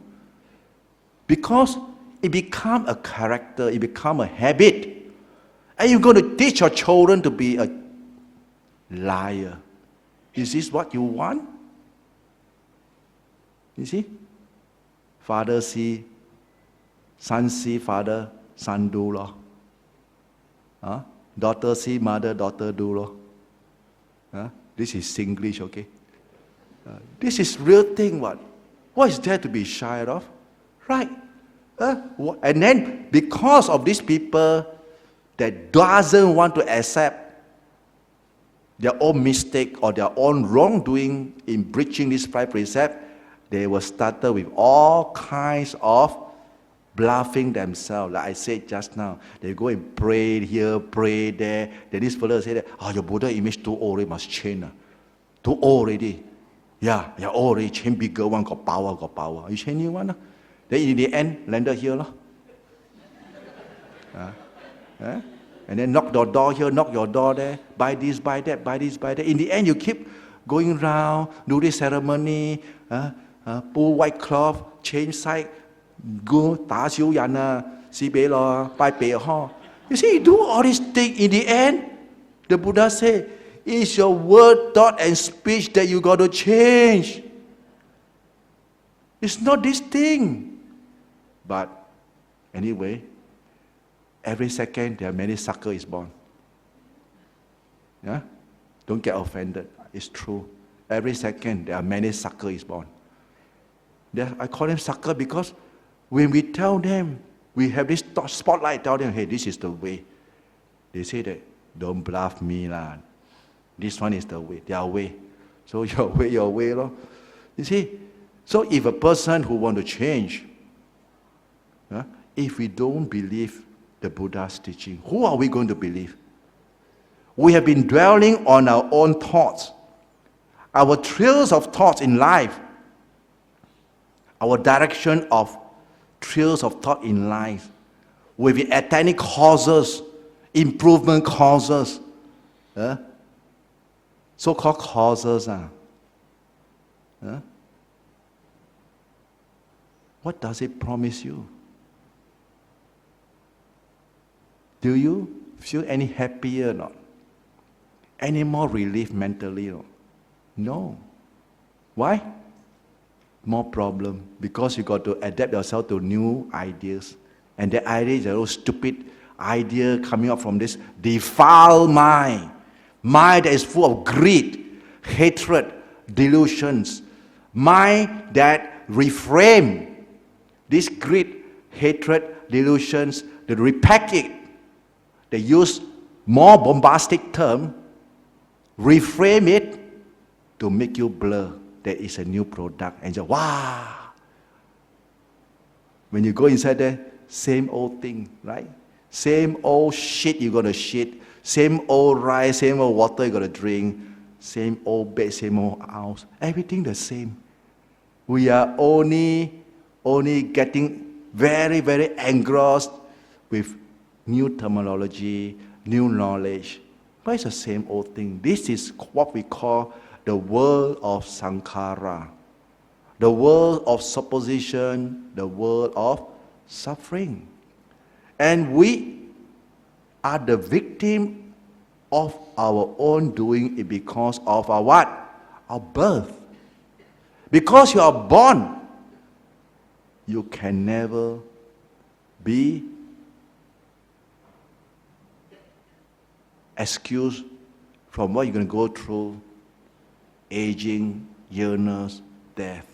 Because it becomes a character, it becomes a habit. And you're going to teach your children to be a liar. Is this what you want? You see? Father see, son see, father, son do lo. Daughter see, mother, daughter do lo. This is Singlish, okay? This is real thing, what? What is there to be shy of? Right? And then, because of these people that doesn't want to accept their own mistake or their own wrongdoing in breaching this 5 precepts, they will start with all kinds of bluffing themselves. Like I said just now, they go and pray here, pray there. Then this fellow say that, your Buddha image too old, it must change. Too old already. Yeah, old already. Change bigger one, got power. You change new one. Then in the end, landed here. And then knock your door here, knock your door there, buy this, buy that, buy this, buy that. In the end, you keep going around, do this ceremony, pull white cloth, change side, go, 打小人啊，死俾咯，拜拜呵. You see, you do all these things. In the end, the Buddha said, it's your word, thought, and speech that you got to change. It's not this thing. But anyway, every second there are many suckers is born. Yeah? Don't get offended. It's true. Every second there are many suckers is born. I call them sucker because when we tell them, we have this spotlight, tell them, hey, this is the way. They say that, don't bluff me lah. This one is the way, their way. So your way, lor. You see, so if a person who want to change, if we don't believe the Buddha's teaching, who are we going to believe? We have been dwelling on our own thoughts, our trails of thoughts in life, our direction of trails of thought in life. We've been attending causes, improvement causes, so-called causes. What does it promise you? Do you feel any happier or not? Any more relief mentally? Or? No. Why? More problem. Because you got to adapt yourself to new ideas. And the idea is a little stupid idea coming up from this defiled mind. Mind that is full of greed, hatred, delusions. Mind that reframe this greed, hatred, delusions, they repack it. They use more bombastic term, reframe it to make you blur that it's a new product. And just, wow! When you go inside there, same old thing, right? Same old shit you're going to shit. Same old rice, same old water you're going to drink. Same old bed, same old house. Everything the same. We are only getting very, very engrossed with new terminology, new knowledge. But it's the same old thing. This is what we call the world of sankhara, the world of supposition, the world of suffering. And we are the victim of our own doing it because of our what? Our birth. Because you are born, you can never be excused from what you're going to go through: aging, illness, death.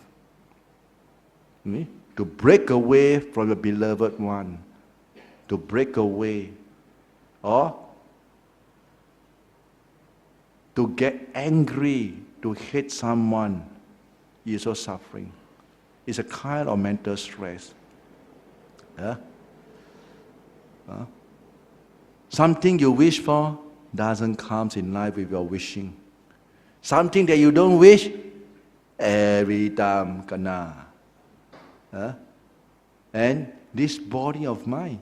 To break away from your beloved one, to break away, or to get angry, to hate someone, is also suffering. It's a kind of mental stress. Something you wish for doesn't come in line with your wishing. Something that you don't wish, every time kena. And this body of mine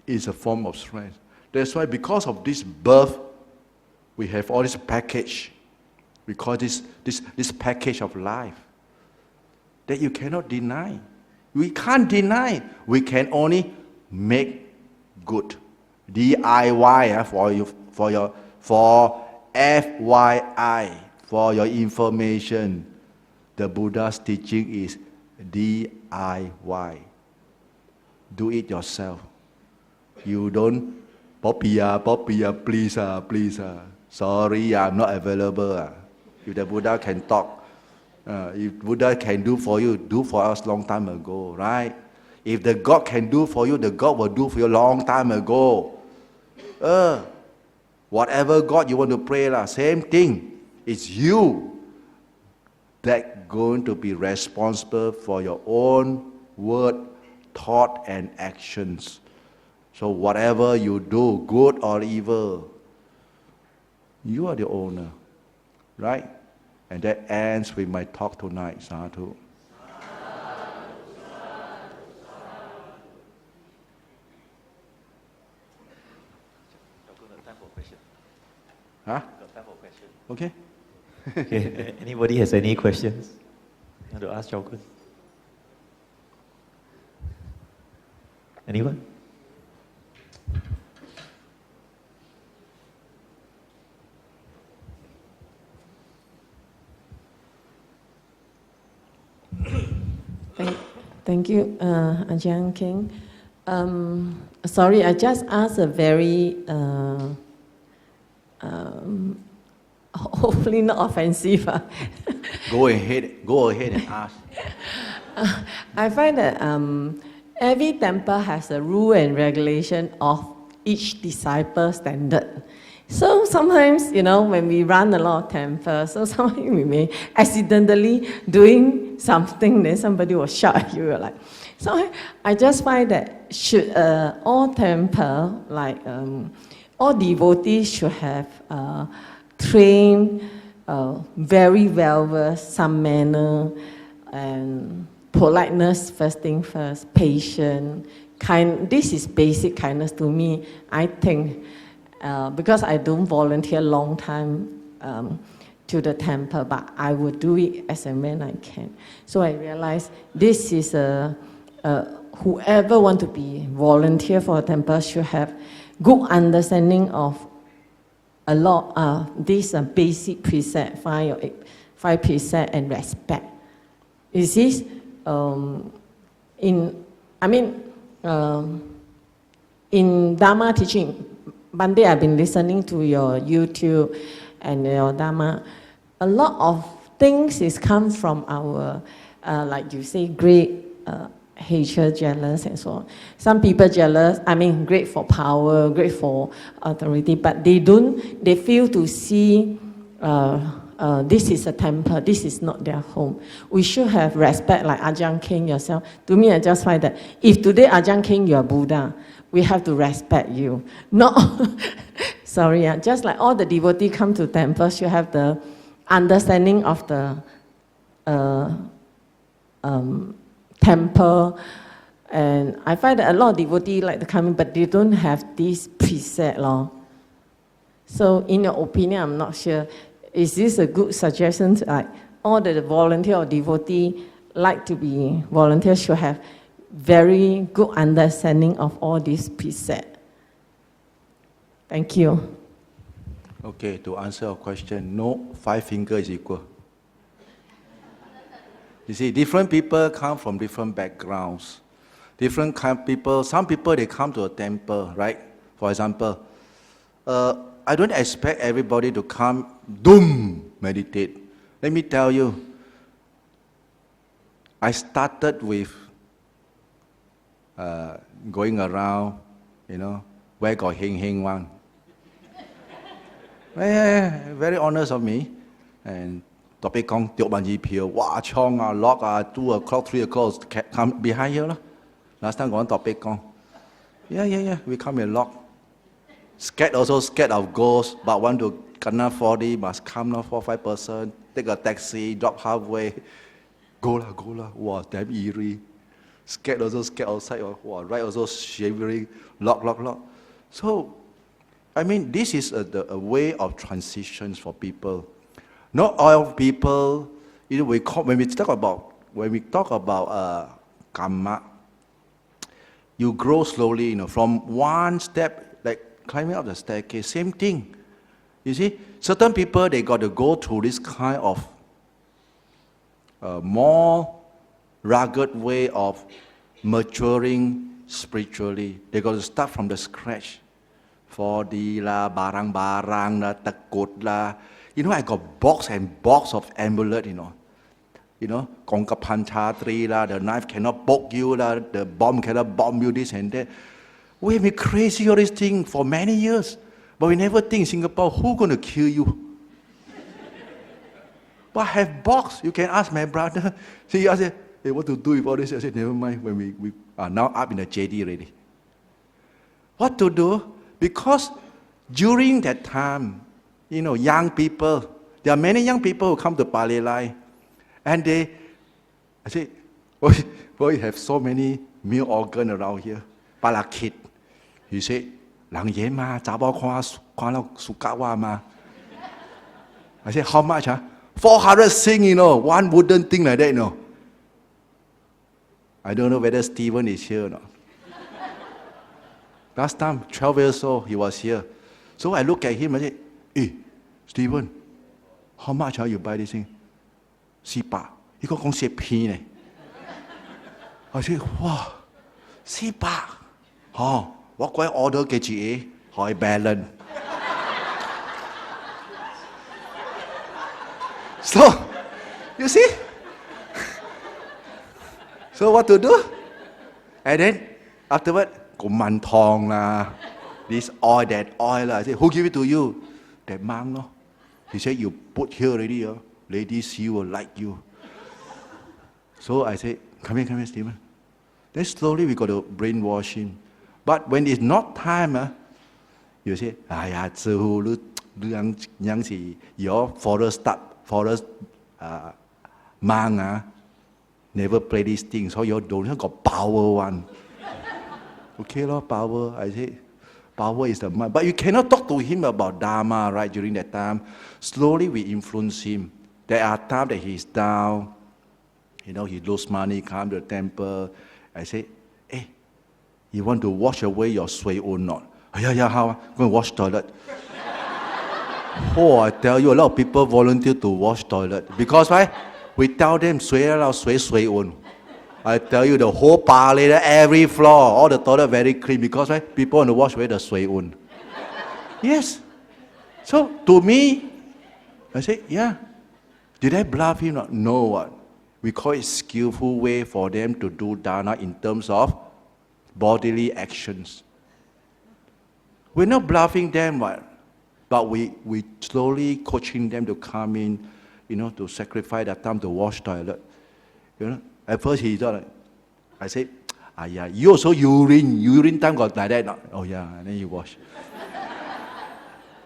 is a form of stress. That's why because of this birth, we have all this package. We call this package of life that you cannot deny. We can't deny. We can only make good. DIY for FYI, for your information. The Buddha's teaching is DIY. Do it yourself. You don't, Poppy, please. Sorry, I'm not available. If the Buddha can talk, if Buddha can do for you, do for us long time ago, right? If the God can do for you, the God will do for you long time ago. Whatever God you want to pray, same thing. It's you that going to be responsible for your own word, thought, and actions. So whatever you do, good or evil, you are the owner, right? And that ends with my talk tonight. Sadhu. time for question. Huh? Got time for question. Okay. Okay. Anybody has any questions? You want to ask Chao Khun? Anyone? Thank you, Ajahn Keng. Sorry, I just asked a very, hopefully not offensive. Go ahead and ask. I find that every temple has a rule and regulation of each disciple standard. So sometimes, when we run a lot of temples, so sometimes we may accidentally doing something, then somebody will shout at you. So I just find that should all temple, all devotees should have trained very well-versed, some manner, and politeness first thing first, patience, this is basic kindness to me, I think. Because I don't volunteer long time to the temple, but I will do it as and when I can. So I realized this is whoever want to be volunteer for a temple should have good understanding of a lot these basic precept, 5 or 8, 5 precept and respect. Is this in Dhamma teaching? Monday I've been listening to your YouTube and your Dhamma. A lot of things is come from our, like you say, great hatred, jealous, and so on. Some people jealous, great for power, great for authority, but they fail to see this is a temple, this is not their home. We should have respect like Ajahn Keng yourself. To me, I just find that if today Ajahn Keng, you are Buddha, we have to respect you. Not, sorry, just like all the devotees come to temples, you have the understanding of the temple. And I find that a lot of devotees like to come in, but they don't have this preset law. So in your opinion, I'm not sure, is this a good suggestion? Like all the volunteer or devotee like to be volunteers should have very good understanding of all these precepts. Thank you. Okay, to answer your question, no 5 fingers is equal. You see, different people come from different backgrounds. Different kind of people, some people they come to a temple, right? For example, I don't expect everybody to come, meditate. Let me tell you, I started with going around, where got heng one. Very honest of me. And topic kong tiok ban yi piao, wow, chong lock 2 o'clock, 3 o'clock, come behind here lah. Last time got topic kong. Yeah, we come here lock. Scared of ghosts, but want to kena 40, must come now 4-5 person, take a taxi, drop halfway, go lah, wow, damn eerie. Scared outside, wow, right also shivering, lock. So, this is a way of transitions for people. Not all people, when we talk about karma, you grow slowly, from one step, like climbing up the staircase, same thing. You see, certain people, they got to go through this kind of more rugged way of maturing spiritually. They got to start from the scratch. 4D lah, barang-barang lah, takut lah. I got box and box of amulet, Kongkapanchatri lah, the knife cannot poke you lah, the bomb cannot bomb you, this and that. We have been crazy all this thing for many years. But we never think in Singapore, who's going to kill you? But have box, you can ask my brother. See, he asked, hey, what to do with all this? I said, never mind, when we are now up in the JD already. What to do? Because during that time, young people, there are many young people who come to Palelai, and I say, boy, you have so many male organs around here. Palakit. He said, lang yen ma, I said, how much? 400 sing, one wooden thing like that, I don't know whether Stephen is here or not. Last time, 12 years old, he was here. So I look at him and say, hey, Stephen, how much you buy this thing? 400. He got say P. I say, wow, 400. What quite order KGA? How balance. So, you see? So what to do? And then afterward, Kuman Tong lah, this oil, that oil lah. I said, who give it to you? That monk, no? He said, you put here already, ladies, he will like you. So I said, come here, Stephen. Then slowly we got to brainwash him. But when it's not time, you say, your forest monk never play these things, so you don't got power one. Okay, power. I say, power is the mind. But you cannot talk to him about Dhamma, right, during that time. Slowly we influence him. There are times that he's down, he lose money, come to the temple. I say, hey, you want to wash away your sui or not? Yeah, how? Go and wash toilet. I tell you, a lot of people volunteer to wash toilet. Because why? We tell them, sui on. I tell you, the whole Palelai, every floor, all the toilet very clean. Because why? People want to wash away the sui on. Yes. So, to me, I say, yeah. Did I bluff him? No, what? We call it skillful way for them to do dana in terms of bodily actions. We're not bluffing them, but we slowly coaching them to come in, to sacrifice their time to wash toilet. At first he thought, I said, yeah, you also urine time got like that. Oh yeah, and then you wash.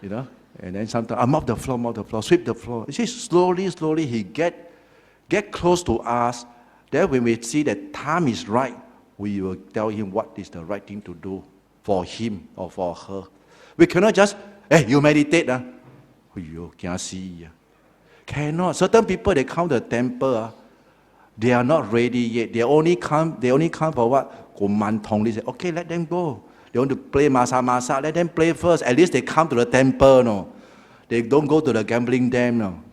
And then sometimes I mop the floor, sweep the floor. You see, slowly he get close to us. Then when we see that time is right, we will tell him what is the right thing to do for him or for her. We cannot just, hey, you meditate. You can't see. Cannot. Certain people, they come to the temple, they are not ready yet. They only come for what? They say, okay, let them go. They want to play masa, let them play first. At least they come to the temple, no. They don't go to the gambling den, no.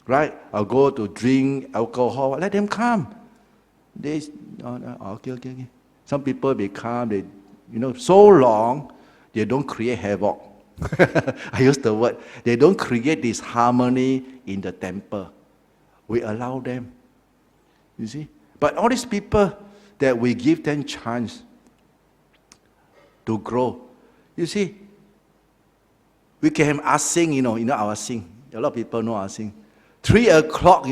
Right? Or go to drink alcohol. Let them come. Okay. Some people become, so long, they don't create havoc. I use the word. They don't create this harmony in the temple. We allow them. You see? But all these people that we give them chance to grow. You see? We can have asing, our sing. A lot of people know asing. 3 o'clock,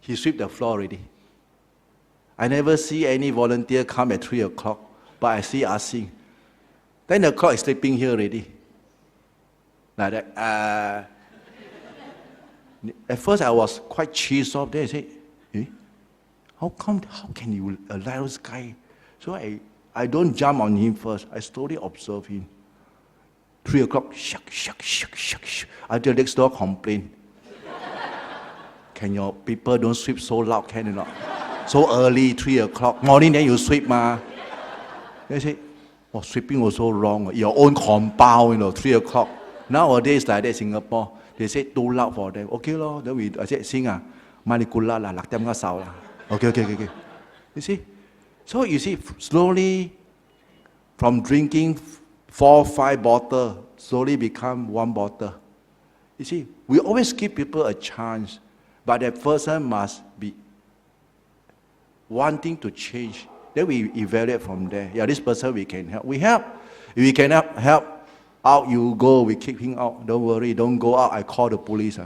he sweep the floor already. I never see any volunteer come at 3 o'clock, but I see asing. 10 o'clock is sleeping here already. Like that. At first I was quite cheesed off there. I said, how can you allow this guy? So I don't jump on him first. I slowly observe him. 3 o'clock, shuck. Until next door complain. Can your people don't sweep so loud, can you not? So early, 3 o'clock. Morning, then you sweep, ma. They say, sweeping was so wrong. Your own compound, 3 o'clock. Nowadays, like that, Singapore, they say too loud for them. Okay, lor. Then I said, sing, manikula la, lak tem ka sao la. Okay. You see? So you see, slowly, from drinking 4-5 bottles, slowly become 1 bottle. You see, we always give people a chance, but that person must be wanting to change. Then we evaluate from there. Yeah, this person we can help. We help. If we cannot help, out you go, we kick him out. Don't worry, don't go out, I call the police.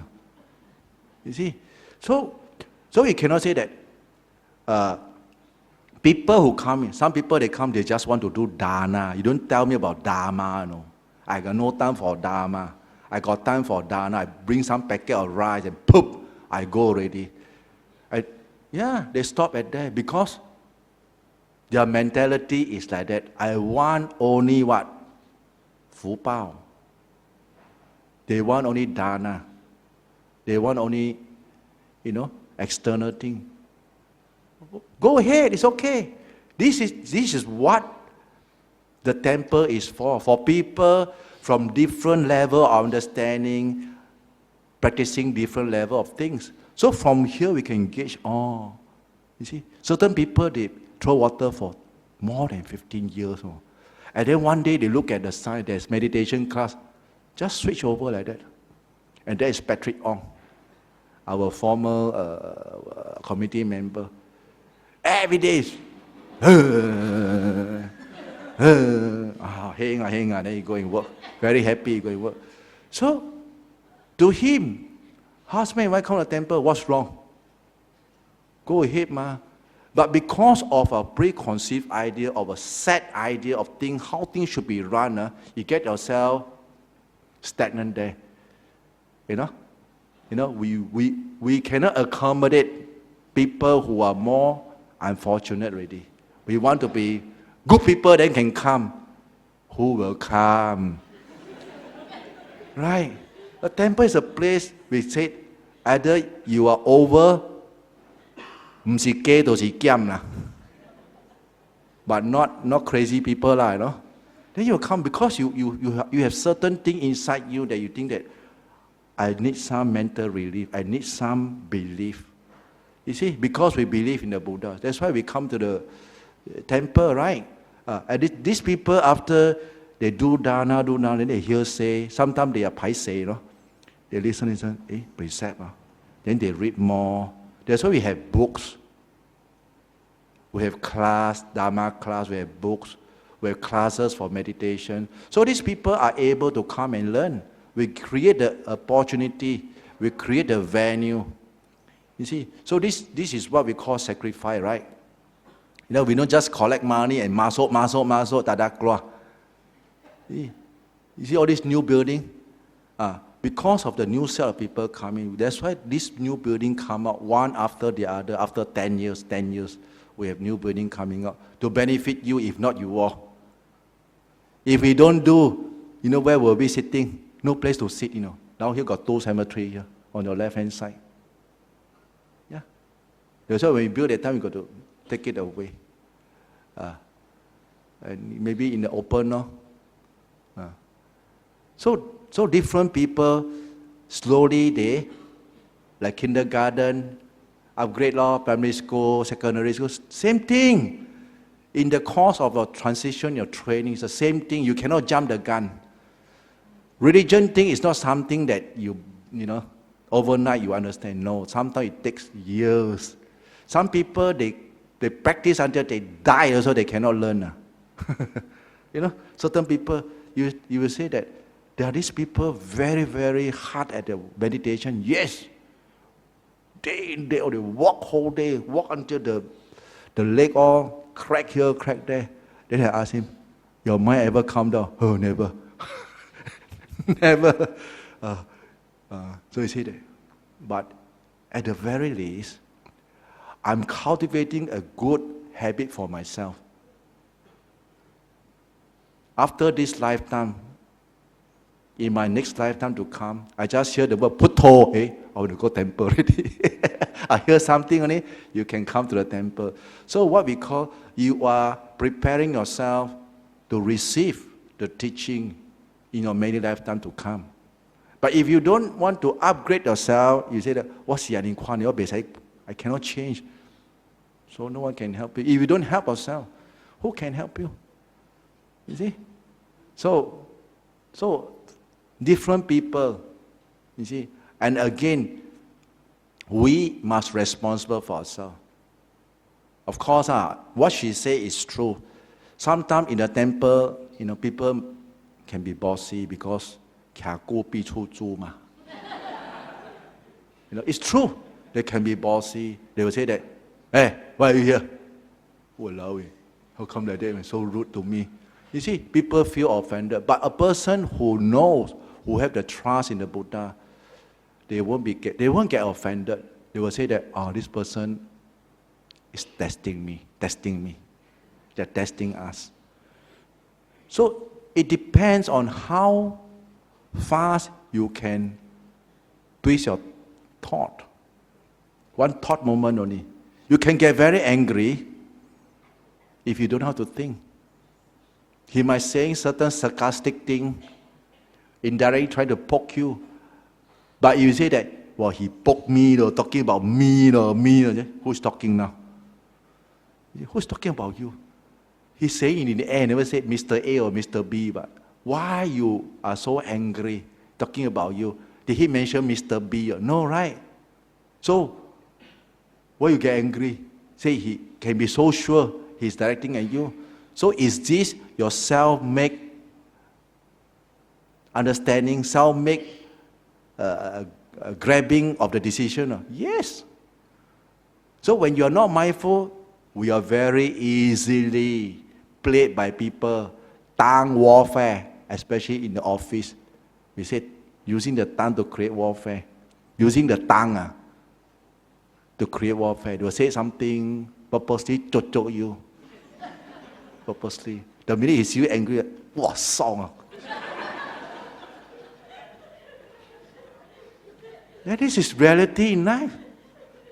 You see? So we cannot say that people who come in, some people they come, they just want to do dana. You don't tell me about Dhamma, no. I got no time for Dhamma. I got time for dana. I bring some packet of rice and poof, I go already. They stop at there because their mentality is like that. I want only what? Fu Bao. They want only dana. They want only, external thing. Go ahead, it's okay. This is what the temple is for people from different level of understanding, practicing different level of things. So from here we can engage all. You see, certain people, they throw water for more than 15 years. And then one day they look at the sign, there's meditation class, just switch over like that. And that is Patrick Ong, our former committee member. Every day, hang on, then he go and work. Very happy, he go and work. So, to him, husband, why come to the temple? What's wrong? Go ahead, ma. But because of a preconceived idea, of a set idea of how things should be run, you get yourself stagnant there. We cannot accommodate people who are more unfortunate already. We want to be good people, then can come. Who will come? Right? The temple is a place we say either you are over, but not crazy people, Then you come because you have certain thing inside you that you think that I need some mental relief, I need some belief. You see, because we believe in the Buddha, that's why we come to the temple, right? And these people, after they do dana, then they hear say, sometimes they are paiseh, They listen, precept. Then they read more. That's why we have books. We have class, Dhamma class, we have books, we have classes for meditation. So these people are able to come and learn. We create the opportunity, we create the venue. You see, so this is what we call sacrifice, right? We don't just collect money and masuk, tada keluar. You see all this new building? Because of the new set of people coming, that's why this new building come out one after the other, after 10 years, we have new building coming up to benefit you, if not you all. If we don't do, where will we sitting? No place to sit, Down here got two cemetery here on your left-hand side. Yeah. That's why when we build that time, we got to take it away. And maybe in the open, So different people, slowly they, like kindergarten, upgrade primary school, secondary school, same thing. In the course of a transition, your training, it's the same thing. You cannot jump the gun. Religion thing is not something that overnight you understand. No, sometimes it takes years. Some people, they practice until they die also, they cannot learn. Certain people, you will say that there are these people very, very hard at the meditation. Yes. Day in, day out, they walk whole day, walk until the leg all crack here, crack there. Then I ask him, your mind ever calm down? Oh, never. Never. So you see that. But at the very least, I'm cultivating a good habit for myself. After this lifetime, in my next lifetime to come, I just hear the word Putto, I want to go temple already. I hear something only, you can come to the temple. So what we call, you are preparing yourself to receive the teaching in your many lifetime to come. But if you don't want to upgrade yourself, you say that, I cannot change. So no one can help you. If you don't help yourself, who can help you? You see? So different people, you see. And again, we must be responsible for ourselves. Of course, what she say is true. Sometimes in the temple, people can be bossy because it's true. They can be bossy. They will say that, hey, why are you here? Walao, how come like that? So rude to me. You see, people feel offended. But a person who knows, who have the trust in the Buddha, they won't get offended. They will say that, this person is testing me. They're testing us. So it depends on how fast you can twist your thought. One thought moment only. You can get very angry if you don't know how to think. He might say certain sarcastic thing, indirectly try to poke you. But you say that, well, he poked me, talking about me, who's talking now? Who's talking about you? He's saying in the air, never said Mr. A or Mr. B, but why you are so angry talking about you? Did he mention Mr. B? No, right? So, why you get angry? Say he can be so sure he's directing at you. So is this your self-made understanding, self-made grabbing of the decision? Yes. So when you're not mindful, we are very easily played by people. Tongue warfare, especially in the office. We said using the tongue to create warfare. Using the tongue to create warfare. They will say something purposely choke you. Purposely. The minute he see you angry, wow, song. Yeah, this is reality in life.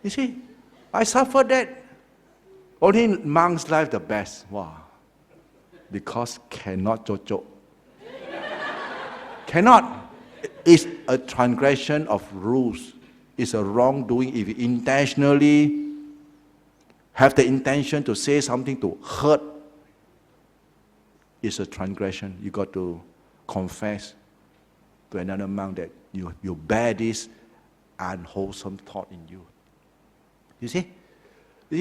You see, I suffered that. Only in monk's life the best. Wow. Because cannot choke. Cannot. It's a transgression of rules. It's a wrongdoing if you intentionally have the intention to say something to hurt. It's a transgression. You got to confess to another monk that you bear this unwholesome thought in you. You see,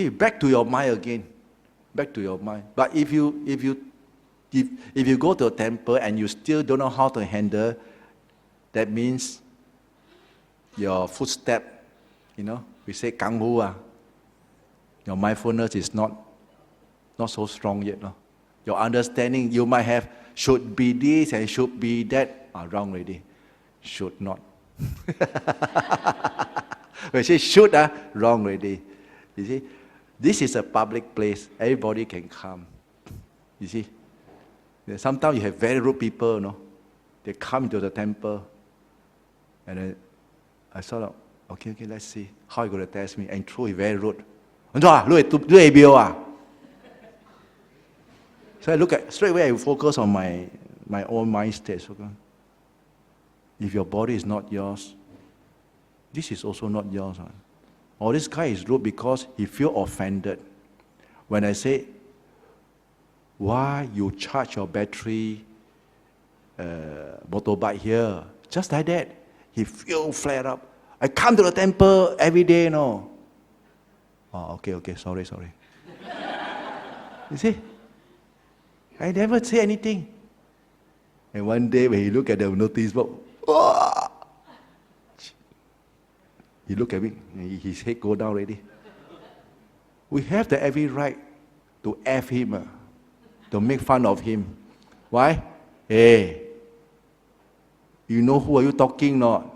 back to your mind again. Back to your mind. But if you go to a temple and you still don't know how to handle, that means your footstep, we say kang hu, your mindfulness is not so strong yet. No? Your understanding, you might have should be this and should be that. Wrong already. Should not. When you say should, wrong already. You see, this is a public place. Everybody can come. You see, sometimes you have very rude people. They come into the temple, and then I sort of, okay, let's see how you going to test me. And true, he's very rude. So I look at, straight away I focus on my own mind state. Okay? If your body is not yours, this is also not yours. Or this guy is rude because he feel offended. When I say, why you charge your battery motorbike here? Just like that. He feel flared up. I come to the temple every day, no. Oh, okay, sorry. You see? I never say anything. And one day when he look at the notice board, he look at me, his head go down already. We have the every right to F him, to make fun of him. Why? Hey, you know who are you talking not?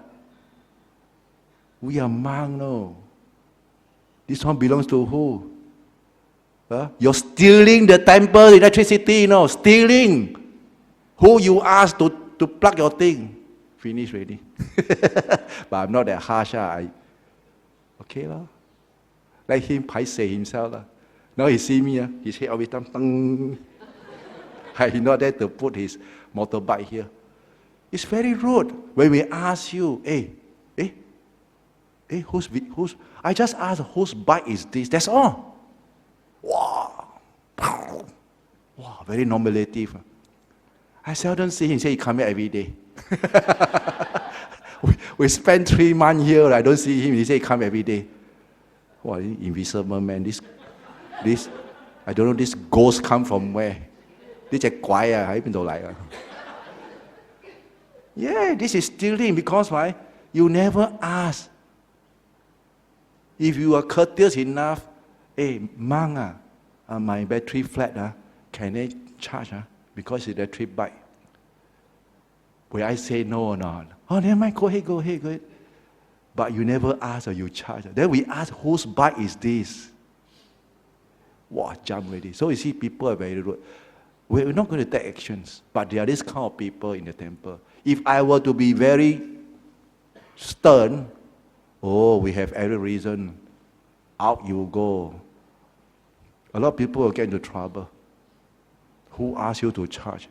We are monk, no. This one belongs to who? You're stealing the temple electricity, stealing. Who you asked to plug your thing? Finish already. But I'm not that harsh. Okay lah. Let him paiseh himself lah. Now he see me, his head always tang. He's not there to put his motorbike here. It's very rude when we ask you, whose? I just asked whose bike is this? That's all. Wow, very nominative. I seldom see him say he come here every day. we spend 3 months here. I don't see him. He say he come every day. Wow, invisible man. This, I don't know. This ghost come from where? This is quiet. I don't like. Yeah, this is stealing because why? You never ask. If you are courteous enough, monk, my battery flat, can I charge? Because it's a electric bike. Will I say no or not? Oh, never mind, go ahead. But you never ask or you charge. Then we ask, whose bike is this? Wow, jump already. So you see, people are very rude. We're not going to take actions, but there are this kind of people in the temple. If I were to be very stern, oh, we have every reason, out you go. A lot of people will get into trouble. Who asked you to charge?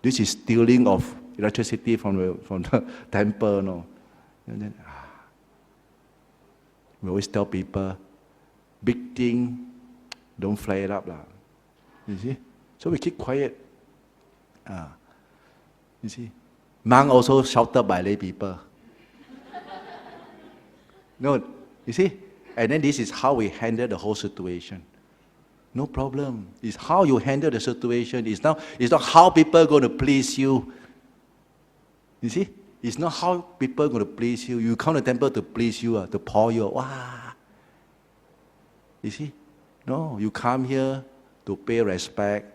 This is stealing of electricity from the temple, no? And then, we always tell people, big thing, don't flare it up. You see? So we keep quiet. You see? Monk also shouted by lay people. No, you see? And then this is how we handle the whole situation. No problem. It's how you handle the situation. It's not how people are going to please you. You see? It's not how people are going to please you. You come to the temple to please you, to pour you. Wow. You see? No, you come here to pay respect,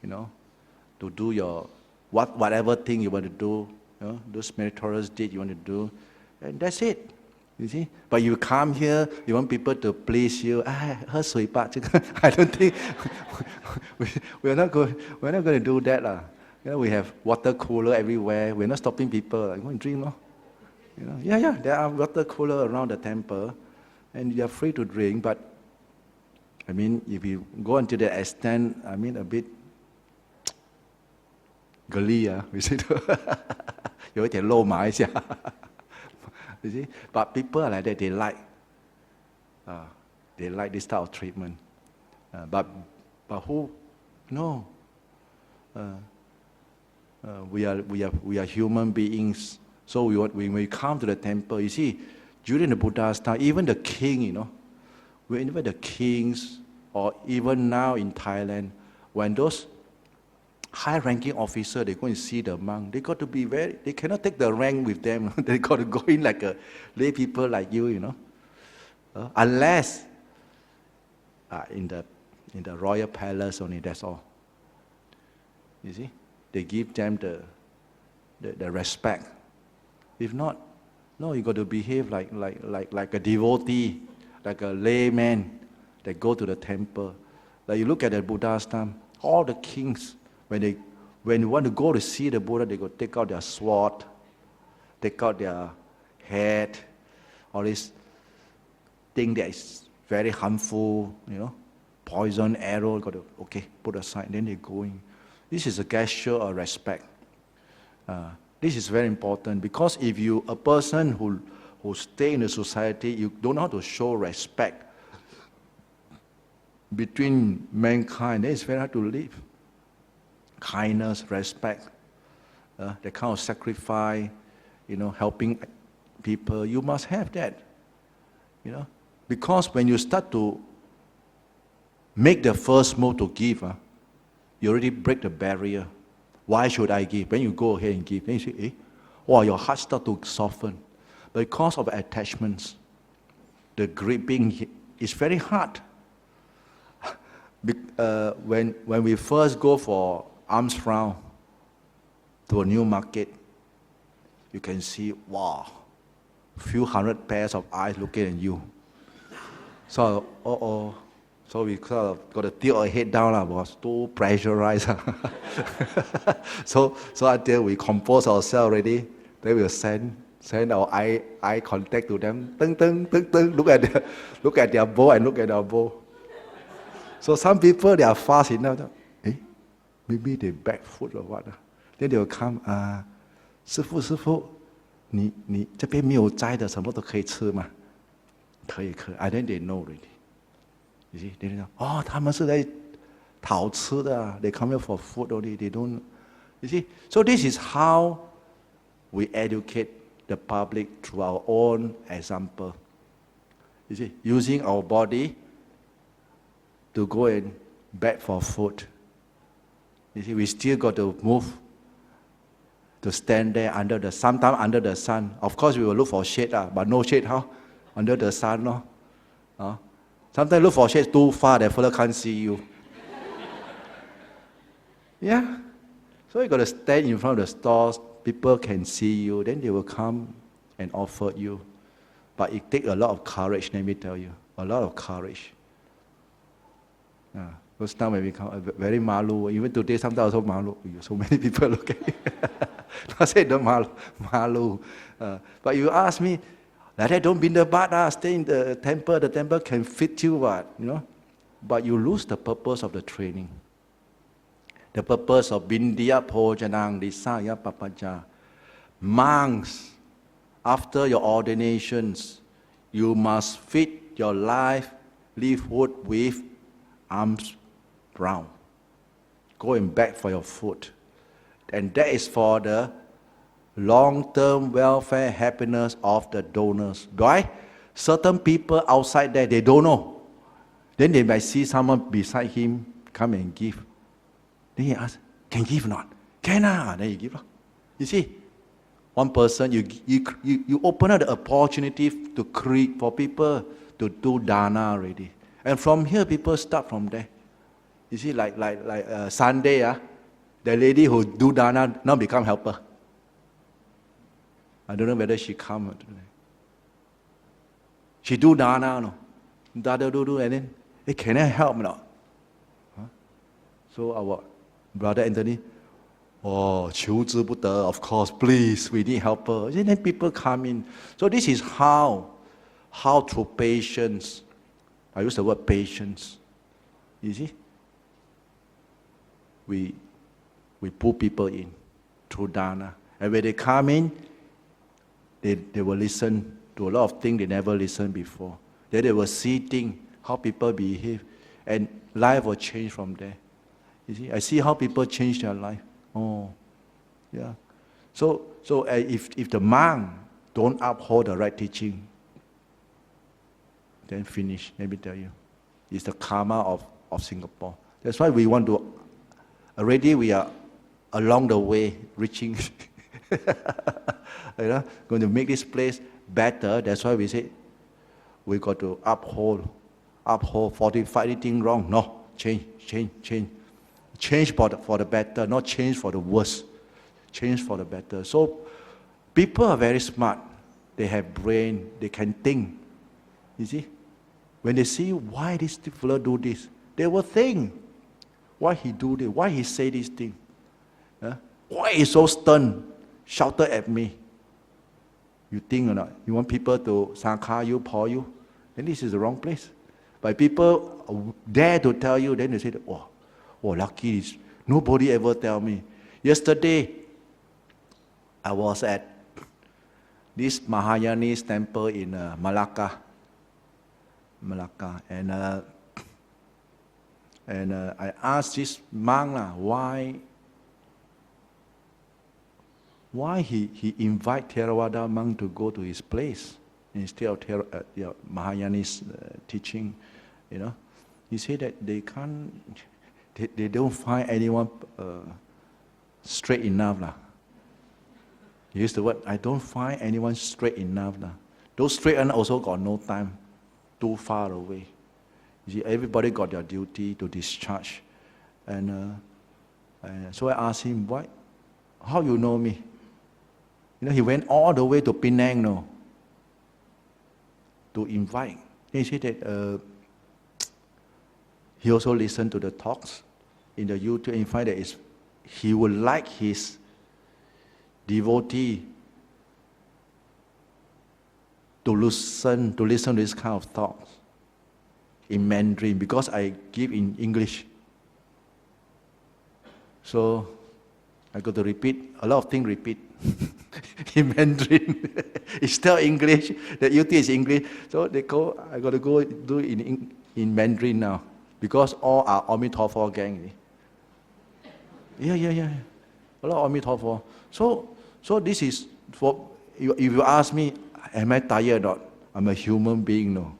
to do your whatever thing you want to do, those meritorious deeds you want to do, and that's it. You see? But you come here, you want people to please you. I don't think we're not going to do that. We have water cooler everywhere. We're not stopping people. Go and drink, no? Yeah, there are water cooler around the temple, and you're free to drink. But I mean, if you go until the extent, a bit girly, we say, you see, but people are like that. They like this type of treatment. But who? No. We are human beings. So when we come to the temple, you see, during the Buddha's time, even the king, whenever the kings, or even now in Thailand, when those high-ranking officers, they go and see the monk, they got to be they cannot take the rank with them. They got to go in like a lay people like you, unless in the royal palace only, that's all. You see? They give them the respect. If not, no, you got to behave like a devotee, like a layman that go to the temple. Like you look at the Buddha's time, all the kings, when you want to go to see the Buddha, they go take out their sword, take out their head, all this thing that is very harmful, poison arrow, got to put aside. Then they go in. This is a gesture of respect. This is very important because if you a person who stay in the society, you don't know how to show respect between mankind. Then it's very hard to live. Kindness, respect, the kind of sacrifice, helping people. You must have that, because when you start to make the first move to give, you already break the barrier. Why should I give? When you go ahead and give, then you say, your heart starts to soften. Because of attachments, the gripping is very hard. When we first go for alms round to a new market, you can see, few hundred pairs of eyes looking at you. So, so we sort of got to tilt our head down, was too pressurized. So until we compose ourselves already, then we'll send our eye contact to them. Look at their bow and look at our bow. So some people, they are fast enough. Maybe they back foot or what. Then they will come, 师父, 你这边没有摘的，什么都可以吃吗？可以。And then they know already. You see, they know, 他们是在讨吃的 They come here for food only. They don't. You see, so this is how we educate the public through our own example. You see, using our body to go and beg for food. You see, we still got to move, to stand there sometimes under the sun. Of course, we will look for shade, but no shade, how? Under the sun, no? Sometimes look for shade too far, that fellow can't see you. Yeah. So you got to stand in front of the stores, people can see you, then they will come and offer you. But it takes a lot of courage, let me tell you. A lot of courage. Those times when we come, very malu. Even today, sometimes also malu. So many people look at you. I say don't malu. But you ask me, like that don't bindabat, stay in the temple can fit you what, you know. But you lose the purpose of the training. The purpose of bindiya pojanang disaya papaja. Monks, after your ordinations, you must fit your livelihood with arms round, going back for your food. And that is for the long-term welfare, happiness of the donors. Right? Certain people outside there, they don't know. Then they might see someone beside him come and give. Then he asks, can give or not? Can ah? Then you give. You see, one person, you open up the opportunity to create for people to do dana already. And from here, people start from there. You see, like Sunday, the lady who do dana now become helper. I don't know whether she come. She do dana, no. Dada do, and then, hey, can I help or not? Huh? So our brother Anthony, oh, 求之不得, of course, please, we need helper. And then people come in. So this is how through patience, I use the word patience, you see, we pull people in through dana. And when they come in, they will listen to a lot of things they never listened before. Then they will see things, how people behave, and life will change from there. You see, I see how people change their life. Oh, yeah. So if the monk don't uphold the right teaching, then finish. Let me tell you, it's the karma of Singapore. That's why we want to. Already we are along the way reaching. Going to make this place better. That's why we say we got to uphold, fortify anything wrong. No, change. Change for the better, not change for the worse. Change for the better. So people are very smart. They have brain. They can think. You see, when they see why this fellow do this, they will think why he do this, why he say this thing, why he so stern, shouted at me. You think or not? You want people to sakha you, pour you? Then this is the wrong place. But people dare to tell you, then they say, oh, lucky, nobody ever tell me. Yesterday, I was at this Mahayanese temple in Malacca, and I asked this monk why he invite Theravada monk to go to his place instead of Mahayanese teaching, you know. He said that they can't. They don't find anyone straight enough. He used the word, I don't find anyone straight enough. Those straight ones also got no time, too far away. You see, everybody got their duty to discharge. And so I asked him, why? How you know me? You know, he went all the way to Penang, to invite. He said that he also listened to the talks in the YouTube and find that he would like his devotee to listen to this kind of talks in Mandarin because I give in English. So I got to repeat, a lot of things repeat in Mandarin. It's still English, the YouTube is English. So I got to go do it in Mandarin now because all are Amitabha gang. Yeah. A lot of Amitabha. So this is, for if you ask me, am I tired or not? I'm a human being, no.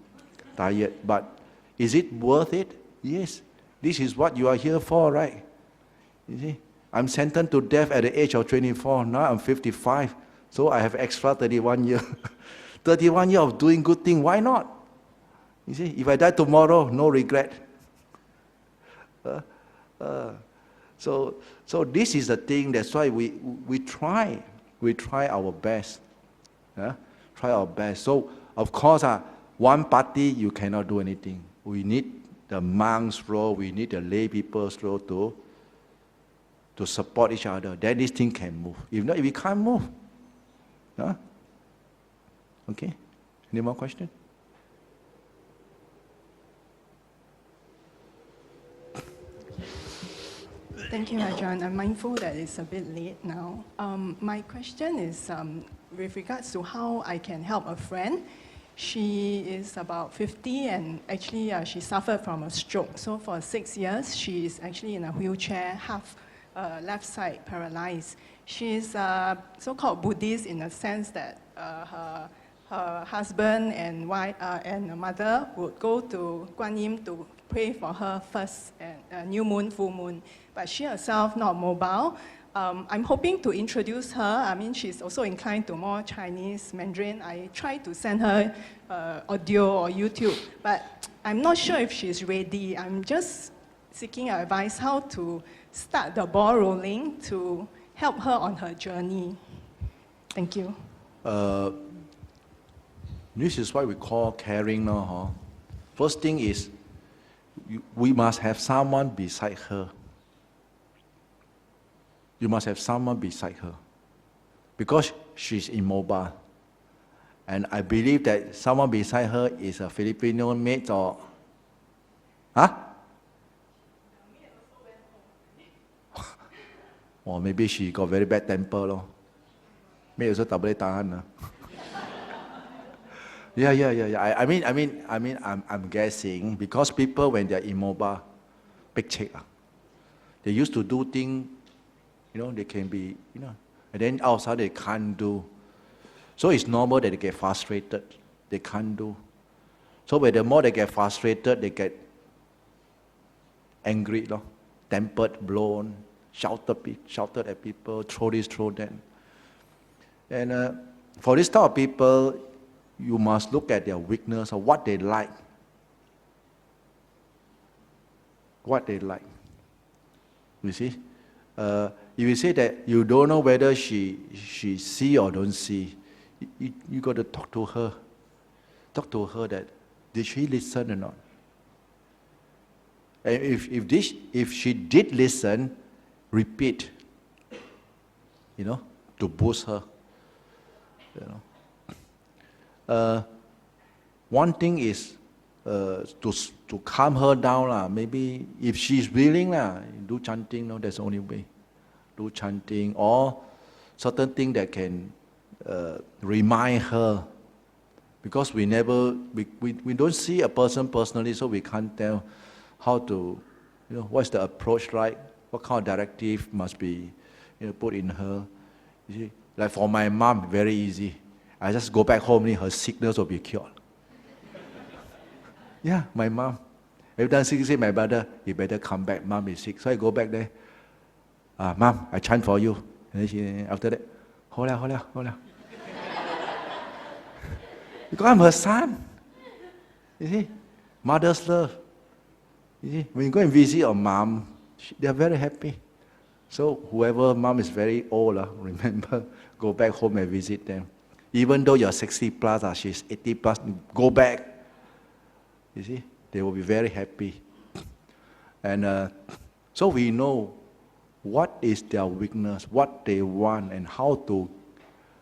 Tired. But is it worth it? Yes. This is what you are here for, right? You see? I'm sentenced to death at the age of 24. Now I'm 55. So I have extra 31 years. 31 years of doing good things. Why not? You see, if I die tomorrow, no regret. So this is the thing. That's why we try our best. Try our best. So of course, one party you cannot do anything. We need the monk's role. We need the lay people's role to to support each other, then this thing can move. If not, we can't move. Huh? Okay? Any more questions? Thank you, Ajahn. I'm mindful that it's a bit late now. My question is with regards to how I can help a friend. She is about 50 and actually she suffered from a stroke. So for 6 years, she is actually in a wheelchair, half left side paralyzed. She is so-called Buddhist in the sense that her husband and wife and mother would go to Guan Yin to pray for her first new moon, full moon. But she herself not mobile. I'm hoping to introduce her. I mean, she's also inclined to more Chinese, Mandarin. I tried to send her audio or YouTube, but I'm not sure if she's ready. I'm just seeking advice how to start the ball rolling to help her on her journey. Thank you. This is what we call caring now. Huh? First thing is, we must have someone beside her. You must have someone beside her. Because she's immobile. And I believe that someone beside her is a Filipino maid or... Huh? Or maybe she got very bad temper. Lor. Maid also tak boleh tahan. Yeah. I'm guessing because people when they're immobile, big check. They used to do things, they can be, and then outside they can't do. So it's normal that they get frustrated. They can't do. So when the more they get frustrated, they get angry, tempered, blown, shouted at people, throw this, throw that. And for this type of people, you must look at their weakness or what they like. What they like. You see? If you say that you don't know whether she see or don't see, you got to talk to her. Talk to her that, did she listen or not? And if she did listen, repeat, to boost her. One thing is to calm her down. Maybe if she's willing, do chanting. No, that's the only way. Do chanting or certain thing that can remind her. Because we don't see a person personally, so we can't tell how to, what's the approach like, what kind of directive must be put in her. You see, like for my mom, very easy. I just go back home and her sickness will be cured. Yeah, my mom. Every time sick, say, my brother, you better come back, mom is sick. So I go back there. Mom, I chant for you. And then she, after that, hold on. Because I'm her son. You see, mother's love. You see, when you go and visit your mom, they are very happy. So whoever mom is very old, remember, go back home and visit them. Even though you're 60 plus, she's 80 plus, go back. You see, they will be very happy. And so we know what is their weakness, what they want, and how to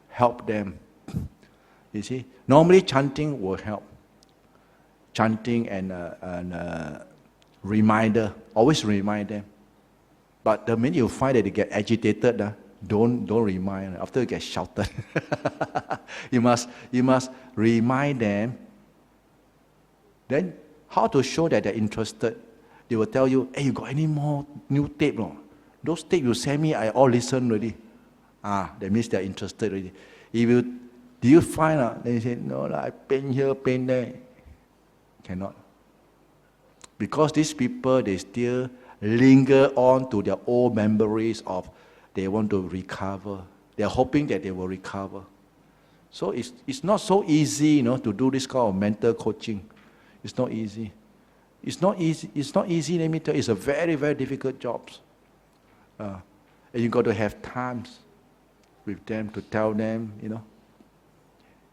help them. You see, normally chanting will help. Chanting and reminder, always remind them. But the minute you find that they get agitated, don't remind. After you get shouted, you must remind them. Then how to show that they're interested? They will tell you, hey, you got any more new tape? No? Those tapes you send me, I all listen already. That means they're interested already. Do you find out? They say, no, I pain here, pain there. Cannot. Because these people, they still linger on to their old memories of they want to recover. They're hoping that they will recover. So it's not so easy, to do this kind of mental coaching. It's not easy. It's not easy, let me tell you. It's a very, very difficult job. And you got to have times with them to tell them,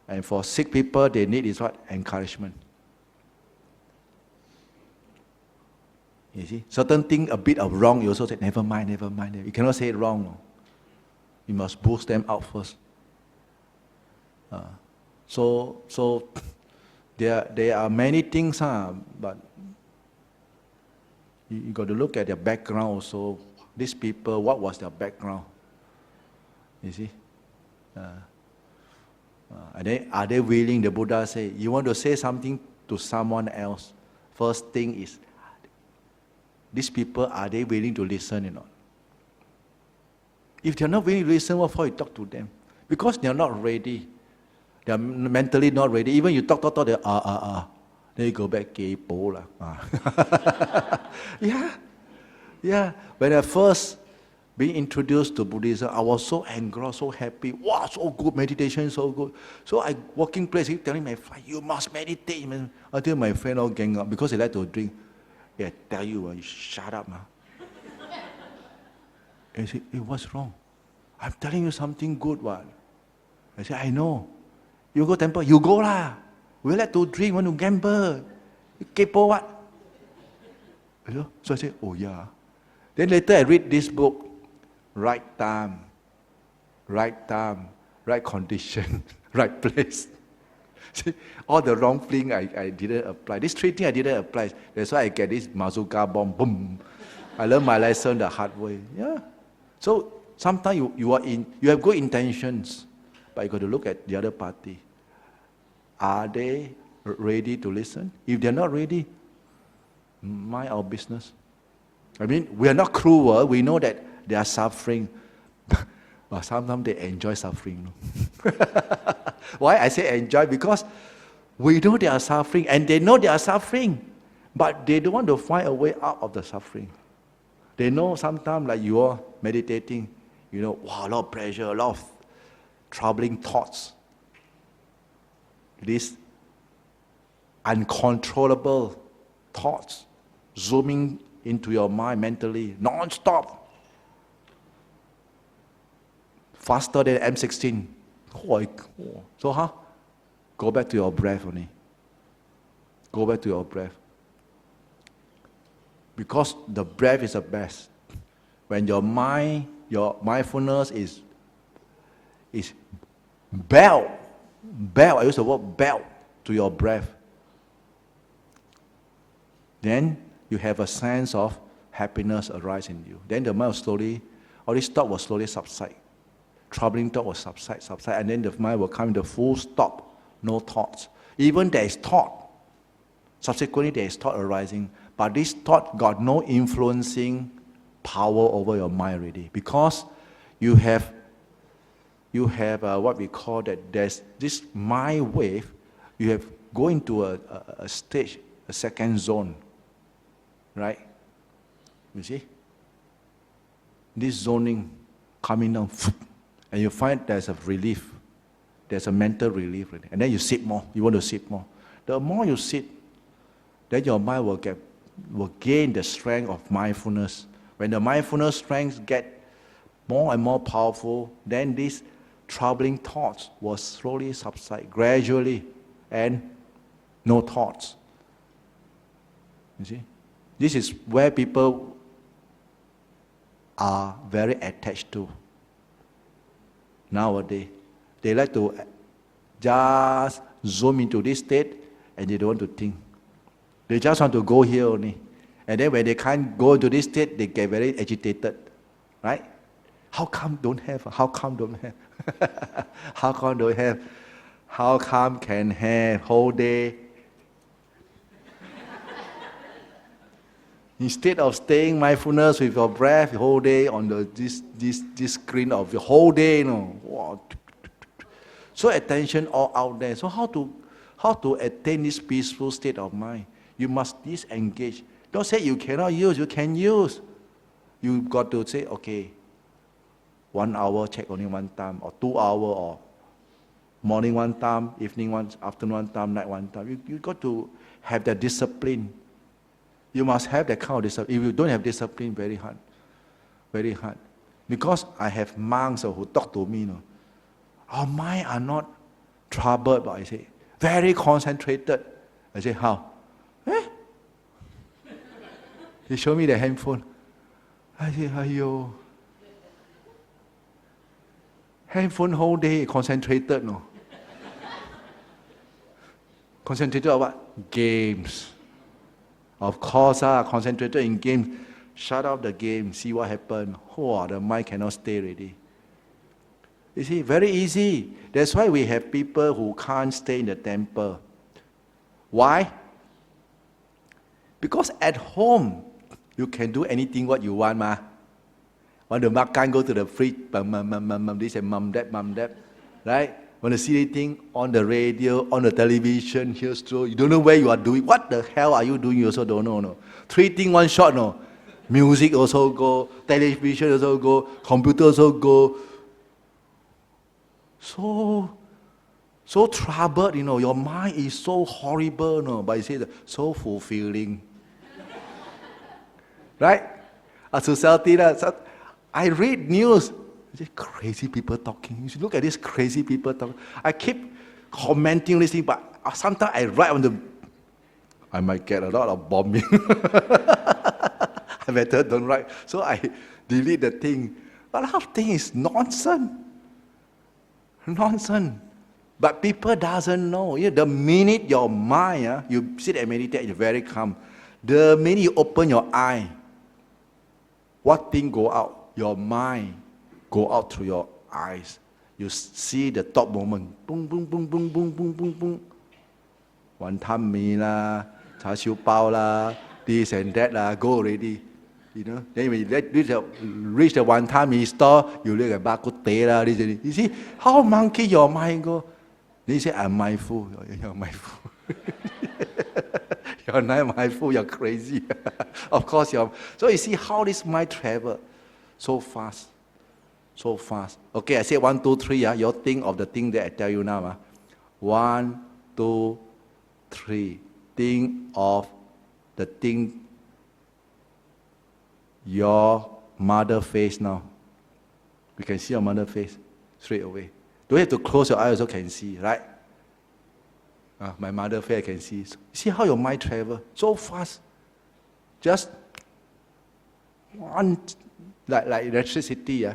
And for sick people, they need is what? Encouragement. You see, certain thing a bit of wrong, you also say, never mind, never mind. You cannot say it wrong. No. You must boost them out first. So there are many things, but you got to look at their background also. These people, what was their background? You see? Are they willing? The Buddha say, you want to say something to someone else, first thing is, these people, are they willing to listen or not? If they're not willing to listen, what for you talk to them? Because they're not ready. They're mentally not ready. Even you talk, they then you go back, kaypoh lah. Yeah. When I first being introduced to Buddhism, I was so engrossed, so happy. Wow, so good, meditation, so good. So I walking place, keep telling my friend, you must meditate, man. Until my friend all gang up because they like to drink. Yeah, I tell you, you shut up, man. And I said, hey, what's wrong? I'm telling you something good, what? I said, I know. You go temple, you go lah. We like to drink, want to gamble. You kaypoh what? So I said, oh yeah. Then later I read this book, right time, right condition, right place. See, all the wrong thing I didn't apply. These 3 things I didn't apply. That's why I get this bazooka bomb, boom. I learned my lesson the hard way. Yeah. So sometimes you have good intentions, but you got to look at the other party. Are they ready to listen? If they're not ready, mind our business. I mean, we are not cruel. We know that they are suffering, but sometimes they enjoy suffering. Why I say enjoy? Because we know they are suffering, and they know they are suffering, but they don't want to find a way out of the suffering. They know sometimes, like you are meditating, wow, a lot of pressure, a lot of troubling thoughts. These uncontrollable thoughts zooming into your mind mentally, non-stop. Faster than M16. So how? Go back to your breath only. Go back to your breath. Because the breath is the best. When your mind, your mindfulness is belt, I use the word belt to your breath, then you have a sense of happiness arise in you. Then the mind will slowly, all this thought will slowly subside. Troubling thought will subside, and then the mind will come to full stop, no thoughts. Even there is thought, subsequently there is thought arising, but this thought got no influencing power over your mind already, because you have what we call that there's this mind wave, you have go into a stage, a second zone, right? You see? This zoning coming down, and you find there's a relief, there's a mental relief, and then you sit more, you want to sit more. The more you sit, then your mind will gain the strength of mindfulness. When the mindfulness strength get more and more powerful, then these troubling thoughts will slowly subside, gradually, and no thoughts. You see? This is where people are very attached to nowadays. They like to just zoom into this state, and they don't want to think. They just want to go here only. And then when they can't go to this state, they get very agitated. Right? How come don't have? How come don't have? How come don't have? How come can have whole day? Instead of staying mindfulness with your breath the whole day on this screen of the whole day, Wow. So attention all out there. So how to attain this peaceful state of mind? You must disengage. Don't say you cannot use, you can use. You got to say, okay, 1 hour check only one time, or 2 hours, or morning one time, evening one, afternoon one time, night one time. You got to have that discipline. You must have that kind of discipline. If you don't have discipline, very hard. Very hard. Because I have monks who talk to me, our mind are not troubled, but I say, very concentrated. I say, how? He showed me the handphone. I said, "Aiyo, handphone whole day concentrated, no? Concentrated on what? Games. Of course, concentrated in games. Shut off the game, see what happened. Oh, the mind cannot stay ready. You see, very easy. That's why we have people who can't stay in the temple. Why? Because at home, you can do anything what you want, ma. Want to makan, go to the fridge, this and mum that, right? Want to see anything on the radio, on the television, here's true. You don't know where you are doing. What the hell are you doing? You also don't know, no. 3 things, 1 shot, no. Music also go, television also go, computer also go. So troubled, your mind is so horrible, no. But you say that, so fulfilling. Right? A society that I read news. Crazy people talking. You should look at these crazy people talking. I keep commenting this thing, but sometimes I write on the. I might get a lot of bombing. I better don't write. So I delete the thing. But a lot of things is nonsense. Nonsense. But people doesn't know. The minute your mind, you sit and meditate, you're very calm. The minute you open your eye, what thing go out? Your mind go out through your eyes. You see the top moment. Boom, boom, boom, boom, boom, boom, boom, boom. Wanton mee la, char siu bao la, this and that la, go already. Then when you reach the wanton mee store, you look at bak kut teh la, this and this. You see how monkey your mind go. Then you say, I'm mindful. You're mindful. You're not mindful, you're crazy. Of course you're. So you see how this mind travel so fast. So fast. Okay, I say 1, 2, 3. You think of the thing that I tell you now. 1, 2, 3. Think of the thing your mother face now. You can see your mother face straight away. Don't have to close your eyes, also can see, right? My mother face I can see. See how your mind travel so fast. Just one, like electricity.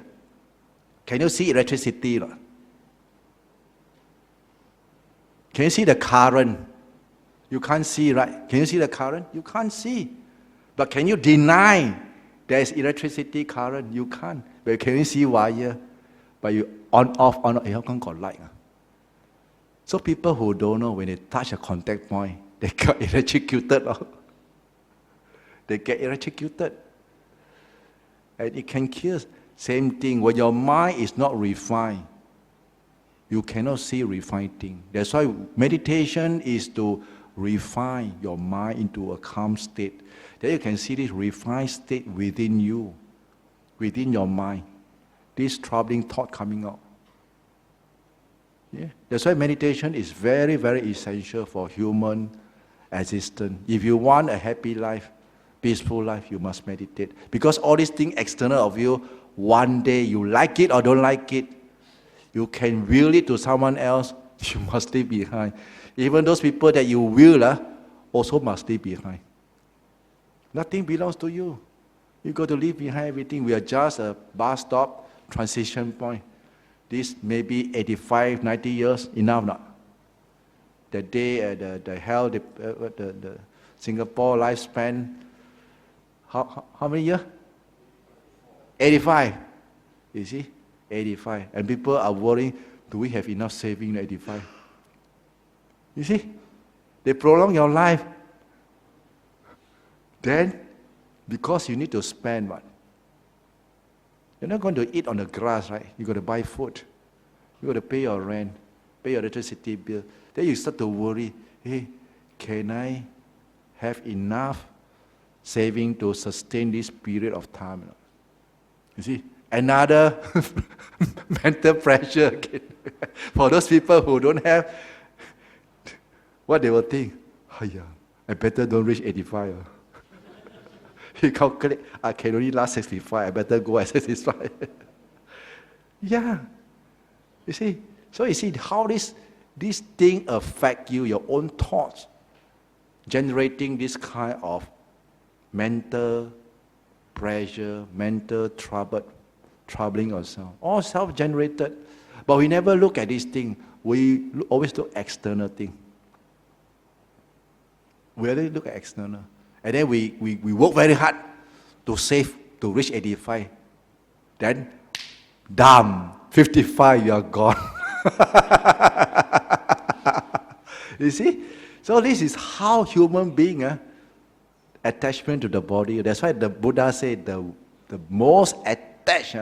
Can you see electricity? Can you see the current? You can't see, right? Can you see the current? You can't see. But can you deny there's electricity current? You can't. But can you see wire? But you on, off. How come got light? So people who don't know, when they touch a contact point, they get electrocuted. They get electrocuted. And it can kill. Same thing, when your mind is not refined, you cannot see refined things. That's why meditation is to refine your mind into a calm state. Then you can see this refined state within you, within your mind. This troubling thought coming out. Yeah. That's why meditation is very, very essential for human existence. If you want a happy life, peaceful life, you must meditate. Because all these things external of you, one day you like it or don't like it, you can will it to someone else, you must leave behind. Even those people that you will also must leave behind. Nothing belongs to you. You got to leave behind everything. We are just a bus stop, transition point. This may be 85, 90 years, enough not? The day, the Singapore lifespan, how many years? 85. You see? 85. And people are worrying, do we have enough saving in 85? You see? They prolong your life. Then, because you need to spend what? You're not going to eat on the grass, right? You got to buy food. You got to pay your rent, pay your electricity bill. Then you start to worry, hey, can I have enough saving to sustain this period of time? You see, another mental pressure again. For those people who don't have, what they will think, oh yeah, I better don't reach 85. You calculate, I can only last 65, I better go at 65. Yeah. You see, so you see how this thing affect you, your own thoughts, generating this kind of mental pressure, mental troubling ourselves. All self-generated. But we never look at this thing. We always look at external thing. We only look at external. And then we work very hard to save, to reach 85. Then, damn, 55, you are gone. You see? So this is how human being, attachment to the body. That's why the Buddha said the most attached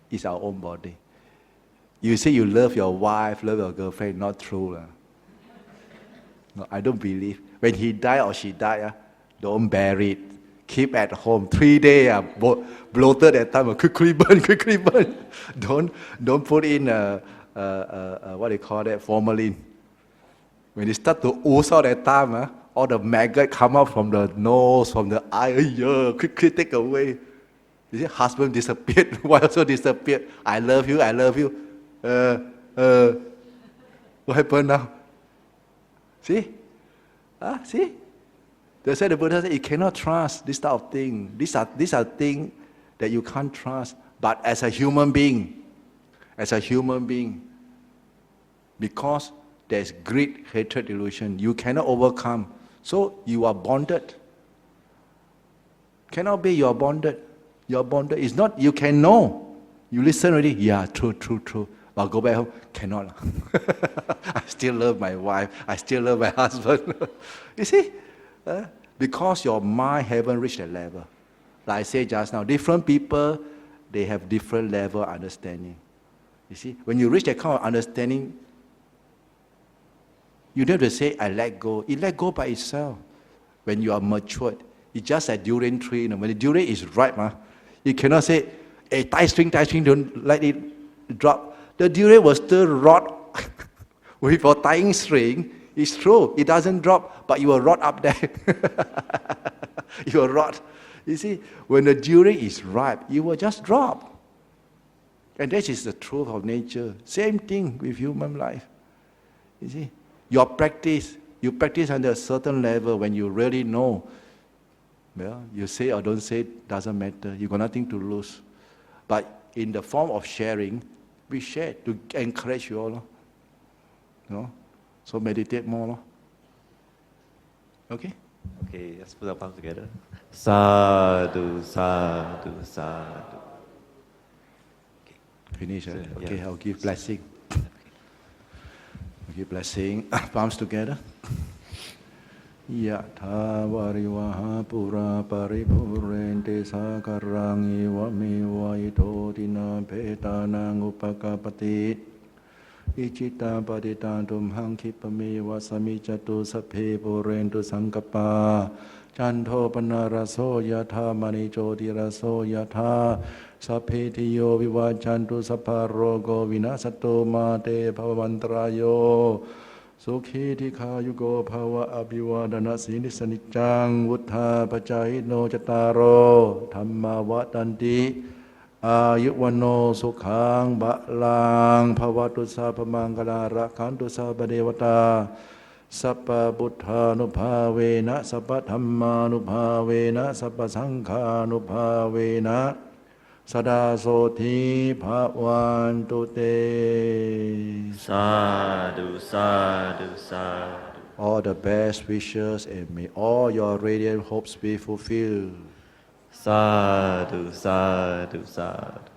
is our own body. You say you love your wife, love your girlfriend, not true. No, I don't believe. When he died or she died, don't bury it. Keep at home. 3 days, bloated that time, quickly burn. Don't put in what they call that, formalin. When they start to ooze out that time, all the maggot come out from the nose, from the eye, quickly take away. You see, husband disappeared, wife also disappeared. I love you. What happened now? See? See? That's why the Buddha said you cannot trust this type of thing. These are things that you can't trust. But as a human being, because there's greed, hatred, delusion, you cannot overcome. So you are bonded. Cannot be you are bonded. You are bonded. It's not you can know. You listen already, yeah, true. But go back home, cannot. I still love my wife. I still love my husband. You see? Because your mind haven't reached that level. Like I said just now, different people, they have different level of understanding. You see? When you reach that kind of understanding, you don't have to say, I let go. It let go by itself. When you are matured, it's just like durian tree. When the durian is ripe, you cannot say, hey, tie string, don't let it drop. The durian will still rot with your tying string. It's true, it doesn't drop, but you will rot up there. You will rot. You see, when the durian is ripe, you will just drop. And that is the truth of nature. Same thing with human life. You see, you practice under a certain level when you really know. Well, you say or don't say, doesn't matter. You got nothing to lose. But in the form of sharing, we share to encourage you all. No? So meditate more. Okay? Okay, let's put our palms together. Sadhu, sadhu, sadhu. Finish. So, Okay, yeah. I'll give blessing. I'll give blessing. Palms together. Yatha varivaha pura paripurente sakarangi vame vaito dina petanang upakapati ichita paditantum hankipame vasami chatu saphe purentu sankapa chanto panaraso yatha manicho diraso yatha saphe tiyo vivachantu saparogo vinasato mate bhavantrayo Sukhi Dikha Yugo Bhava Abhivadana Sinisanichang Vuttha Pachahino Chataro Dhamma Vatanti Ayuvano Sukhang Ba'lang Bhavatu Sapamangala Rakhantu Sabadevata Sappa Buddha Nubhavena Sappa Dhamma Nubhavena Sappa Sankha Nubhavena Sada Soti Bhavantu Te. Sadhu, sadhu, sadhu. All the best wishes and may all your radiant hopes be fulfilled. Sadhu, sadhu, sadhu.